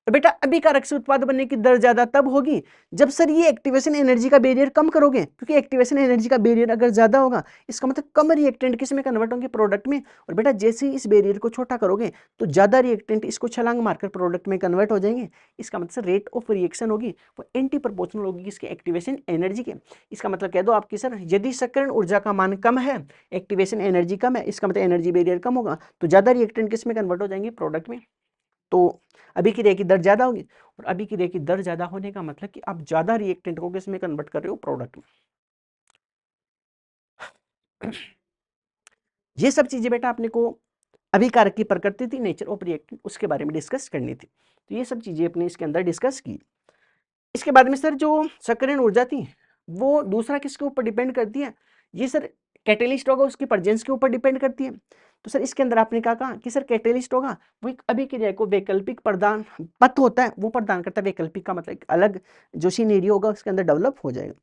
तो बेटा अभिकारक से उत्पाद बनने की दर ज्यादा तब होगी जब सर ये एक्टिवेशन एनर्जी का बैरियर कम करोगे, क्योंकि एक्टिवेशन एनर्जी का बैरियर अगर ज्यादा होगा इसका मतलब कम रिएक्टेंट किस में कन्वर्ट होंगे, प्रोडक्ट में। और बेटा जैसे ही इस बैरियर को छोटा करोगे तो ज्यादा रिएक्टेंट इसको छलांग मारकर प्रोडक्ट में कन्वर्ट हो जाएंगे। इसका मतलब सर रेट ऑफ रिएक्शन होगी वो एंटी प्रोपोर्शनल होगी इसके एक्टिवेशन एनर्जी के। इसका मतलब कह दो आपकी सर यदि सक्रियण ऊर्जा का मान कम है, एक्टिवेशन एनर्जी कम है, इसका मतलब एनर्जी बैरियर कम होगा तो ज्यादा रिएक्टेंट किस में कन्वर्ट हो जाएंगे, प्रोडक्ट में। तो अभिक्रिया की दर ज्यादा होगी, और अभिक्रिया की दर ज्यादा होने का मतलब कि आप ज्यादा रिएक्टेंट को किसमें कन्वर्ट कर रहे हो, प्रोडक्ट में। ये सब चीजें बेटा अपने को अभिकारक की प्रकृति थी, नेचर ऑफ रिएक्टेंट, उसके बारे में डिस्कस करनी थी। तो ये सब चीजें अपने इसके अंदर डिस्कस की। इसके बाद में सर जो सक्रियण ऊर्जा थी वो दूसरा किसके ऊपर डिपेंड करती है, ये सर कैटेलिस्ट होगा उसकी प्रेजेंस के ऊपर डिपेंड करती है। तो सर इसके अंदर आपने कहा कि सर कैटेलिस्ट होगा वो एक अभिक्रिया को वैकल्पिक प्रदान पथ होता है वो प्रदान करता है, वैकल्पिक का मतलब एक अलग जो सीनेरियो होगा उसके अंदर डेवलप हो जाएगा।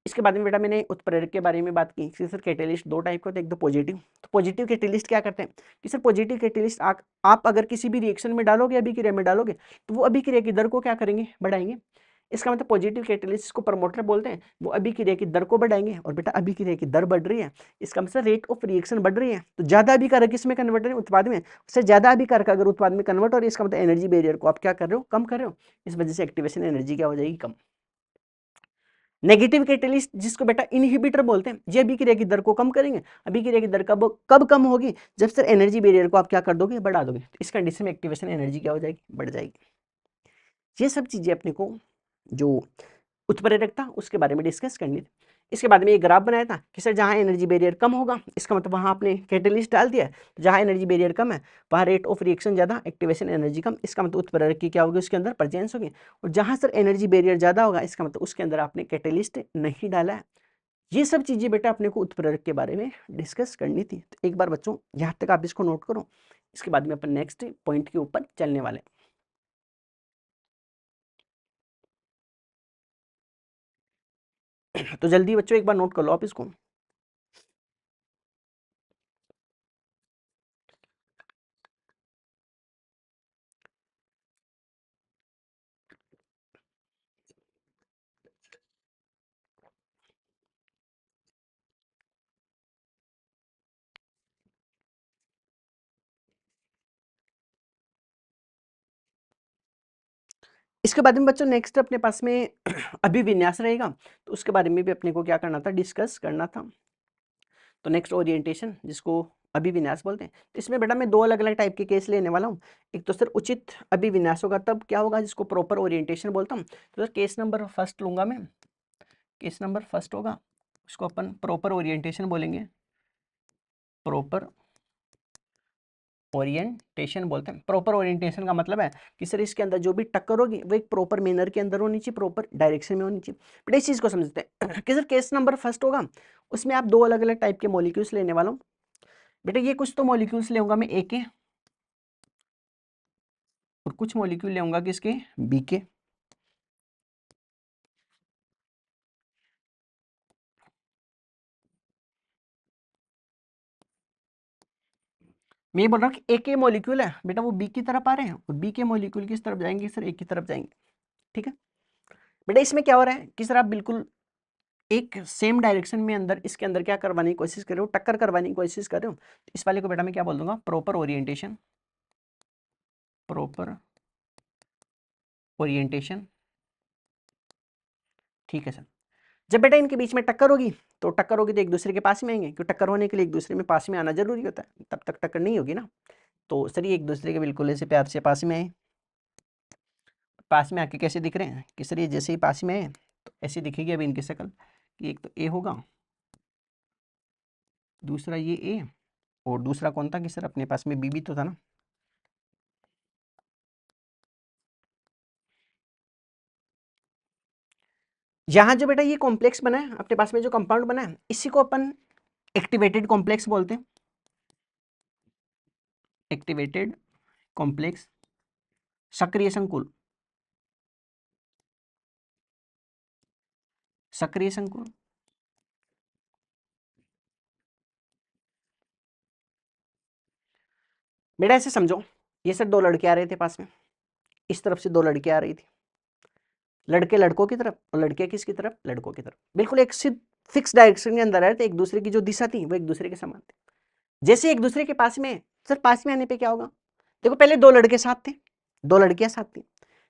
इसके बाद में बेटा मैंने उत्प्रेरक के बारे में बात की कि सर कैटेलिस्ट दो टाइप का होता है, एक तो पॉजिटिव। तो पॉजिटिव कैटेलिस्ट क्या करते हैं कि सर पॉजिटिव कैटेलिस्ट आप अगर किसी भी रिएक्शन में डालोगे, अभिक्रिया में डालोगे तो वो अभिक्रिया की दर को क्या करेंगे, बढ़ाएंगे। इसका मतलब पॉजिटिव कैटेलिस्ट को प्रमोटर बोलते हैं, वो अभिक्रिया की दर को बढ़ाएंगे। और बेटा अभिक्रिया की दर बढ़ रही है इसका मतलब रेट ऑफ रिएक्शन बढ़ रही है, तो ज्यादा अभिकारक किसमें कन्वर्ट हो रहे हैं, उत्पाद में। उससे ज्यादा अभिकारक अगर उत्पाद में कन्वर्ट हो रही है इसका मतलब एनर्जी बैरियर को आप क्या कर रहे हो, कम कर रहे हो। इस वजह से एक्टिवेशन एनर्जी क्या हो जाएगी, कम। नेगेटिव कैटेलिस्ट जिसको बेटा इनहिबिटर बोलते हैं, ये अभिक्रिया की दर को कम करेंगे। अभिक्रिया की दर कब कम होगी, जब सर एनर्जी बैरियर को आप क्या कर दोगे, बढ़ा दोगे। तो इस कंडीशन में एक्टिवेशन एनर्जी क्या हो जाएगी, बढ़ जाएगी। ये सब चीजें अपने को जो उत्प्रेरक था उसके बारे में डिस्कस करनी थी। इसके बाद में एक ग्राफ बनाया था कि सर जहाँ एनर्जी बैरियर कम होगा इसका मतलब वहाँ आपने कैटेलिस्ट डाल दिया है, तो जहाँ एनर्जी बैरियर कम है वहाँ रेट ऑफ रिएक्शन ज़्यादा, एक्टिवेशन एनर्जी कम, इसका मतलब उत्प्रेरक की क्या होगी, उसके अंदर प्रेजेंस होगी। और जहाँ सर एनर्जी बैरियर ज़्यादा होगा इसका मतलब उसके अंदर आपने कैटेलिस्ट नहीं डाला है। ये सब चीज़ें बेटा अपने को उत्प्रेरक के बारे में डिस्कस करनी थी। तो एक बार बच्चों यहाँ तक आप इसको नोट करो, इसके बाद में अपन नेक्स्ट पॉइंट के ऊपर चलने वाले हैं। तो जल्दी बच्चों एक बार नोट कर लो आप इसको। इसके बाद में बच्चों नेक्स्ट अपने पास में अभिविन्यास रहेगा, तो उसके बारे में भी अपने को क्या करना था, डिस्कस करना था। तो नेक्स्ट ओरिएंटेशन जिसको अभिविन्यास बोलते हैं, तो इसमें बेटा मैं दो अलग अलग टाइप के केस लेने वाला हूँ। एक तो सर उचित अभिविन्यास होगा तब क्या होगा, जिसको प्रॉपर ओरिएंटेशन बोलता हूँ। तो सर केस नंबर फर्स्ट लूंगा मैं, केस नंबर फर्स्ट होगा उसको अपन प्रॉपर ओरिएंटेशन बोलेंगे, प्रॉपर ओरिएंटेशन बोलते हैं। प्रॉपर ओरिएंटेशन का मतलब है कि सर इसके अंदर जो भी टक्कर होगी वो एक प्रॉपर मैनर के अंदर होनी चाहिए, प्रॉपर डायरेक्शन में होनी चाहिए। बट इस चीज को समझते हैं कि सर केस नंबर फर्स्ट होगा उसमें आप दो अलग अलग टाइप के मॉलिक्यूल्स लेने वाला हूँ। बेटा ये कुछ तो मॉलिक्यूल्स लेऊंगा मैं ए के, और कुछ मॉलिक्यूल लेऊंगा किसके, बी के। मैं ये बोल रहा हूँ कि ए के मॉलिक्यूल है बेटा वो बी की तरफ आ रहे हैं, और बी के मॉलिक्यूल किस तरफ जाएंगे, सर ए की तरफ जाएंगे। ठीक है बेटा इसमें क्या हो रहा है कि सर आप बिल्कुल एक सेम डायरेक्शन में अंदर इसके अंदर क्या करवाने की कोशिश कर रहे हो, टक्कर करवाने की कोशिश कर रहे हो, तो इस वाले को बेटा मैं क्या बोल दूंगा, प्रॉपर ओरिएंटेशन, प्रॉपर ओरिएंटेशन। ठीक है सर। जब बेटा इनके बीच में टक्कर होगी तो एक दूसरे के पास में आएंगे, क्योंकि टक्कर होने के लिए एक दूसरे में पास में आना जरूरी होता है, तब तक टक्कर नहीं होगी ना। तो सर ये एक दूसरे के बिल्कुल ऐसे प्यार से पास में आए, पास में आके कैसे दिख रहे हैं कि सर ये जैसे ही पास में आए तो ऐसे दिखेगी अभी इनकी शक्ल कि एक तो ए होगा, दूसरा ये ए, और दूसरा कौन था कि सर अपने पास में बी भी तो था ना। यहाँ जो बेटा ये कॉम्प्लेक्स बना है अपने पास में, जो कंपाउंड बना है, इसी को अपन एक्टिवेटेड कॉम्प्लेक्स बोलते हैं, एक्टिवेटेड कॉम्प्लेक्स, सक्रिय संकुल, सक्रिय संकुल। बेटा ऐसे समझो, ये सर दो लड़के आ रहे थे पास में, इस तरफ से दो लड़के आ रही थी, लड़के लड़कों की तरफ और लड़के किसकी तरफ, लड़कों की तरफ, बिल्कुल एक फिक्स डायरेक्शन के अंदर आ रहे थे, एक दूसरे की जो दिशा थी वो एक दूसरे के समान थी। जैसे एक दूसरे के पास में, सर पास में आने पे क्या होगा, देखो पहले दो लड़के साथ थे, दो लड़कियां साथ थी,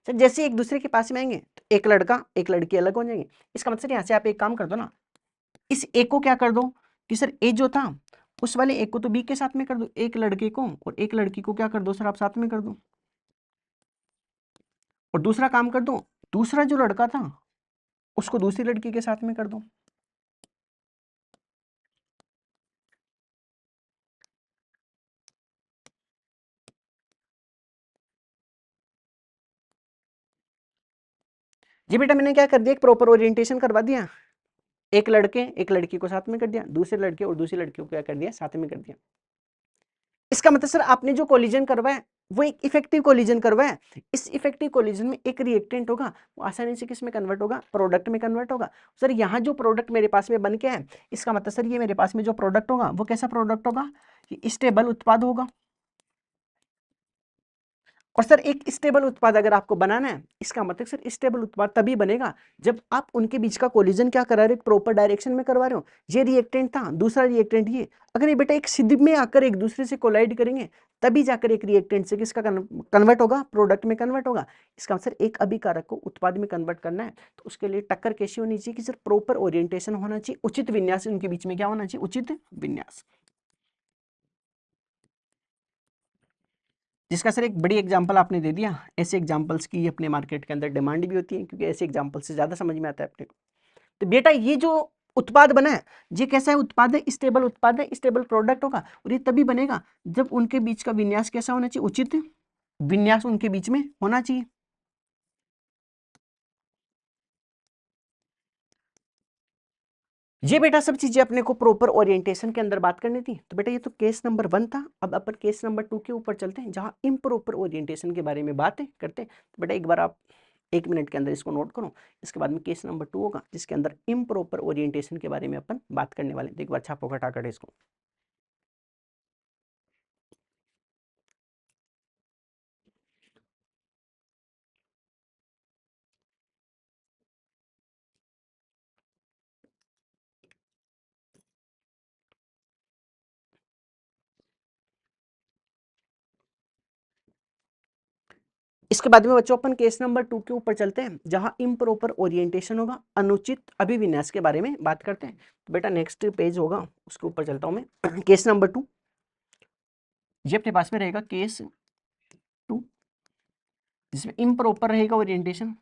सर जैसे एक दूसरे के पास में आएंगे तो एक लड़का एक लड़की अलग हो जाएंगे। इसका मतलब यहाँ से आप एक काम कर दो ना, इस एक को क्या कर दो कि सर ए जो था उस वाले एक को तो बी के साथ में कर दो, एक लड़के को और एक लड़की को क्या कर दो सर आप साथ में कर दो, और दूसरा काम कर दो, दूसरा जो लड़का था उसको दूसरी लड़की के साथ में कर दो। जी बेटा मैंने क्या कर दिया, एक प्रॉपर ओरिएंटेशन करवा दिया, एक लड़के एक लड़की को साथ में कर दिया, दूसरे लड़के और दूसरी लड़की को क्या कर दिया, साथ में कर दिया। इसका मतलब सर आपने जो कोलिजन करवाया वो एक इफेक्टिव कोलिजन करवाया, इस इफेक्टिव कोलिजन में एक रिएक्टेंट होगा वो आसानी से किस में कन्वर्ट होगा, प्रोडक्ट में कन्वर्ट होगा। सर यहाँ जो प्रोडक्ट मेरे पास में बन के है, इसका मतलब सर ये मेरे पास में जो प्रोडक्ट होगा वो कैसा प्रोडक्ट होगा, ये स्टेबल उत्पाद होगा। और सर एक स्टेबल उत्पाद अगर आपको बनाना है, इसका मतलब सर स्टेबल उत्पाद तभी बनेगा जब आप उनके बीच का कोलिजन क्या करा रहे हो, प्रॉपर डायरेक्शन में करवा रहे हो। ये रिएक्टेंट था, दूसरा रिएक्टेंट ये, अगर ये बेटा एक सिद्ध में आकर एक दूसरे से कोलाइड करेंगे तभी जाकर एक रिएक्टेंट से किसका कन्वर्ट होगा, प्रोडक्ट में कन्वर्ट होगा। इसका मतलब एक अभिकारक को उत्पाद में कन्वर्ट करना है तो उसके लिए टक्कर कैसी होनी चाहिए कि सर प्रॉपर ओरिएंटेशन होना चाहिए, उचित विन्यास, उनके बीच में क्या होना चाहिए, उचित विन्यास। जिसका सर एक बड़ी एग्जांपल आपने दे दिया, ऐसे एग्जांपल्स की अपने मार्केट के अंदर डिमांड भी होती है, क्योंकि ऐसे एग्जांपल से ज़्यादा समझ में आता है अपने को। तो बेटा ये जो उत्पाद बना है ये कैसा है, उत्पाद है, स्टेबल उत्पाद है, स्टेबल प्रोडक्ट होगा, और ये तभी बनेगा जब उनके बीच का विन्यास कैसा होना चाहिए, उचित विन्यास उनके बीच में होना चाहिए। ये बेटा सब चीजें अपने को प्रॉपर ओरिएंटेशन के अंदर बात करनी थी। तो बेटा ये तो केस नंबर 1 था, अब अपन केस नंबर 2 के ऊपर चलते हैं जहां इम्प्रॉपर ओरिएंटेशन के बारे में बातें करते हैं। तो बेटा एक बार आप 1 मिनट के अंदर इसको नोट करो, इसके बाद में केस नंबर 2 होगा जिसके अंदर इम्प्रॉपर ओरिएंटेशन के बारे में अपन बात करने वाले हैं। तो एक बार छापो फटाफट इसको। इसके बाद में बच्चों अपन केस नंबर 2 के ऊपर चलते हैं जहां इम्प्रॉपर ओरिएंटेशन होगा, अनुचित अभिविन्यास के बारे में बात करते हैं। तो बेटा नेक्स्ट पेज होगा उसके ऊपर चलता हूं मैं। केस नंबर 2 ये अपने पास में रहेगा, केस 2 जिसमें इम्प्रॉपर रहेगा ओरिएंटेशन।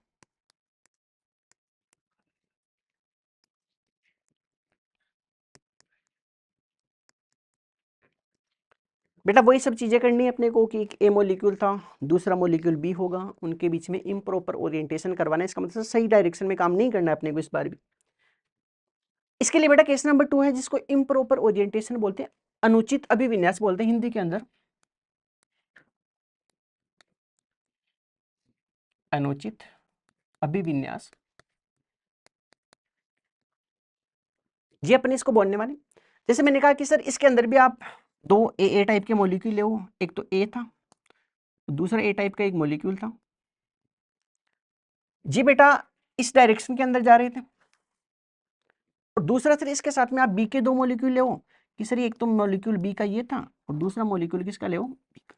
बेटा वही सब चीजें करनी है अपने को कि एक ए मोलिक्यूल था, दूसरा मोलिक्यूल बी होगा, उनके बीच में इम्प्रॉपर ओरिएंटेशन करवाना है। इसका मतलब सही डायरेक्शन में काम नहीं करना है अपने को इस बार भी। इसके लिए बेटा केस नंबर 2 है जिसको इम्प्रॉपर ओरिएंटेशन बोलते हैं, अनुचित अभिविन्यास बोलते हैं हिंदी के अंदर, अनुचित अभिविन्यास। ये अपने इसको बोलने वाले, जैसे मैंने कहा कि सर इसके अंदर भी आप दो ए टाइप के मॉलिक्यूल ले, एक तो ए था, दूसरा ए टाइप का एक मॉलिक्यूल था। जी बेटा इस डायरेक्शन के अंदर जा रहे थे, और दूसरा सर इसके साथ में आप बी के दो मॉलिक्यूल ले कि सर एक तो मॉलिक्यूल बी का ये था और दूसरा मॉलिक्यूल किसका ले बी का।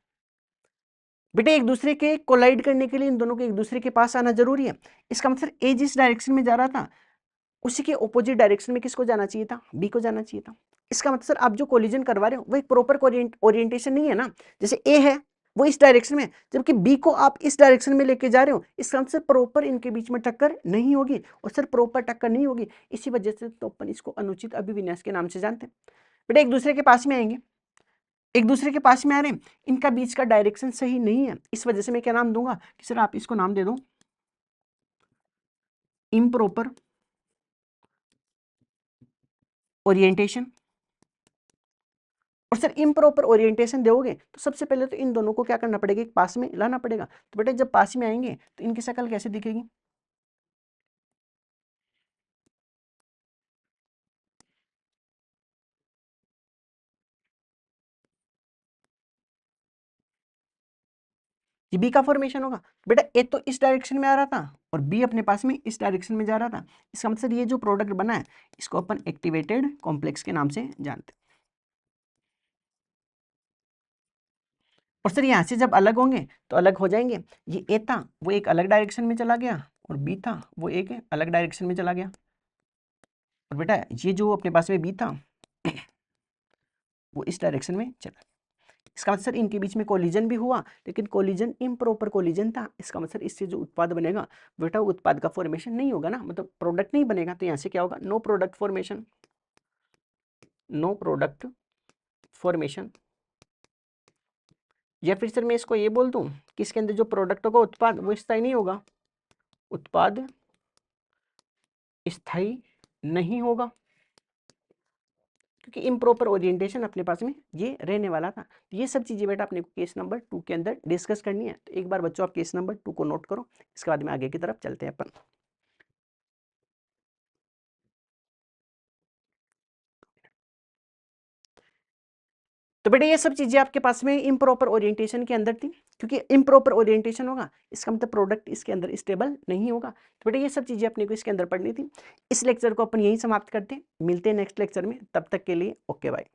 बेटे एक दूसरे के कोलाइड करने के लिए इन दोनों को एक दूसरे के पास आना जरूरी है। इसका मतलब ए जिस डायरेक्शन में जा रहा था उसी के ऑपोजिट डायरेक्शन में किसको जाना चाहिए था, बी को जाना चाहिए था। इसका मतलब सर आप जो कोलिजन करवा रहे हो वो एक प्रॉपर ओरिएंटेशन नहीं है ना। जैसे ए है वो इस डायरेक्शन में, जबकि बी को आप इस डायरेक्शन में लेके जा रहे हो, इसका मतलब प्रॉपर इनके बीच में टक्कर नहीं होगी। और सर प्रॉपर टक्कर नहीं होगी, इसी वजह से तो अपन इसको अनुचित अभिविन्यास के नाम से जानते हैं। बेटा एक दूसरे के पास में आएंगे, एक दूसरे के पास में आ रहे हैं, इनका बीच का डायरेक्शन सही नहीं है, इस वजह से मैं क्या नाम दूंगा कि सर आप इसको नाम दे दो इम्प्रॉपर ओरिएंटेशन। और सर इम्प्रॉपर ओरिएंटेशन दोगे तो सबसे पहले तो इन दोनों को क्या करना पड़ेगा, एक पास में लाना पड़ेगा। तो बेटा जब पास में आएंगे तो इनकी शक्ल कैसे दिखेगी, ये बी का फॉर्मेशन होगा। बेटा ए तो इस डायरेक्शन में आ रहा था और बी अपने पास में इस डायरेक्शन में जा रहा था, इसका मतलब ये जो प्रोडक्ट बना है इसको अपन एक्टिवेटेड कॉम्प्लेक्स के नाम से जानते हैं। और सर यहाँ से जब अलग होंगे तो अलग हो जाएंगे, ये ए था वो एक अलग डायरेक्शन में चला गया और बी था वो एक अलग डायरेक्शन में चला गया। और बेटा ये जो अपने पास में बी था वो इस डायरेक्शन में चला। इसका मतलब सर इनके बीच में कोलिजन भी हुआ, लेकिन कोलिजन इम्प्रॉपर कोलिजन था। इसका मतलब इससे जो उत्पाद बनेगा बेटा उत्पाद का फॉर्मेशन नहीं होगा ना, मतलब प्रोडक्ट नहीं बनेगा। तो यहाँ से क्या होगा, no product formation, no product formation. या फिर सर मैं इसको ये बोल दूं कि इसके अंदर जो प्रोडक्ट होगा उत्पाद वो स्थायी नहीं होगा, उत्पाद स्थायी नहीं होगा, क्योंकि इम्प्रॉपर ओरिएंटेशन अपने पास में ये रहने वाला था। तो ये सब चीजें बेटा अपने को केस नंबर 2 के अंदर डिस्कस करनी है। तो एक बार बच्चों आप केस नंबर 2 को नोट करो, इसके बाद में आगे की तरफ चलते हैं अपन। तो बेटा ये सब चीजें आपके पास में इम्प्रॉपर ओरिएंटेशन के अंदर थी, क्योंकि इम्प्रॉपर ओरिएंटेशन होगा इसका मतलब प्रोडक्ट इसके अंदर स्टेबल नहीं होगा। तो बेटा ये सब चीजें अपने को इसके अंदर पढ़नी थी। इस लेक्चर को अपन यही समाप्त करते हैं, मिलते हैं नेक्स्ट लेक्चर में, तब तक के लिए ओके बाय।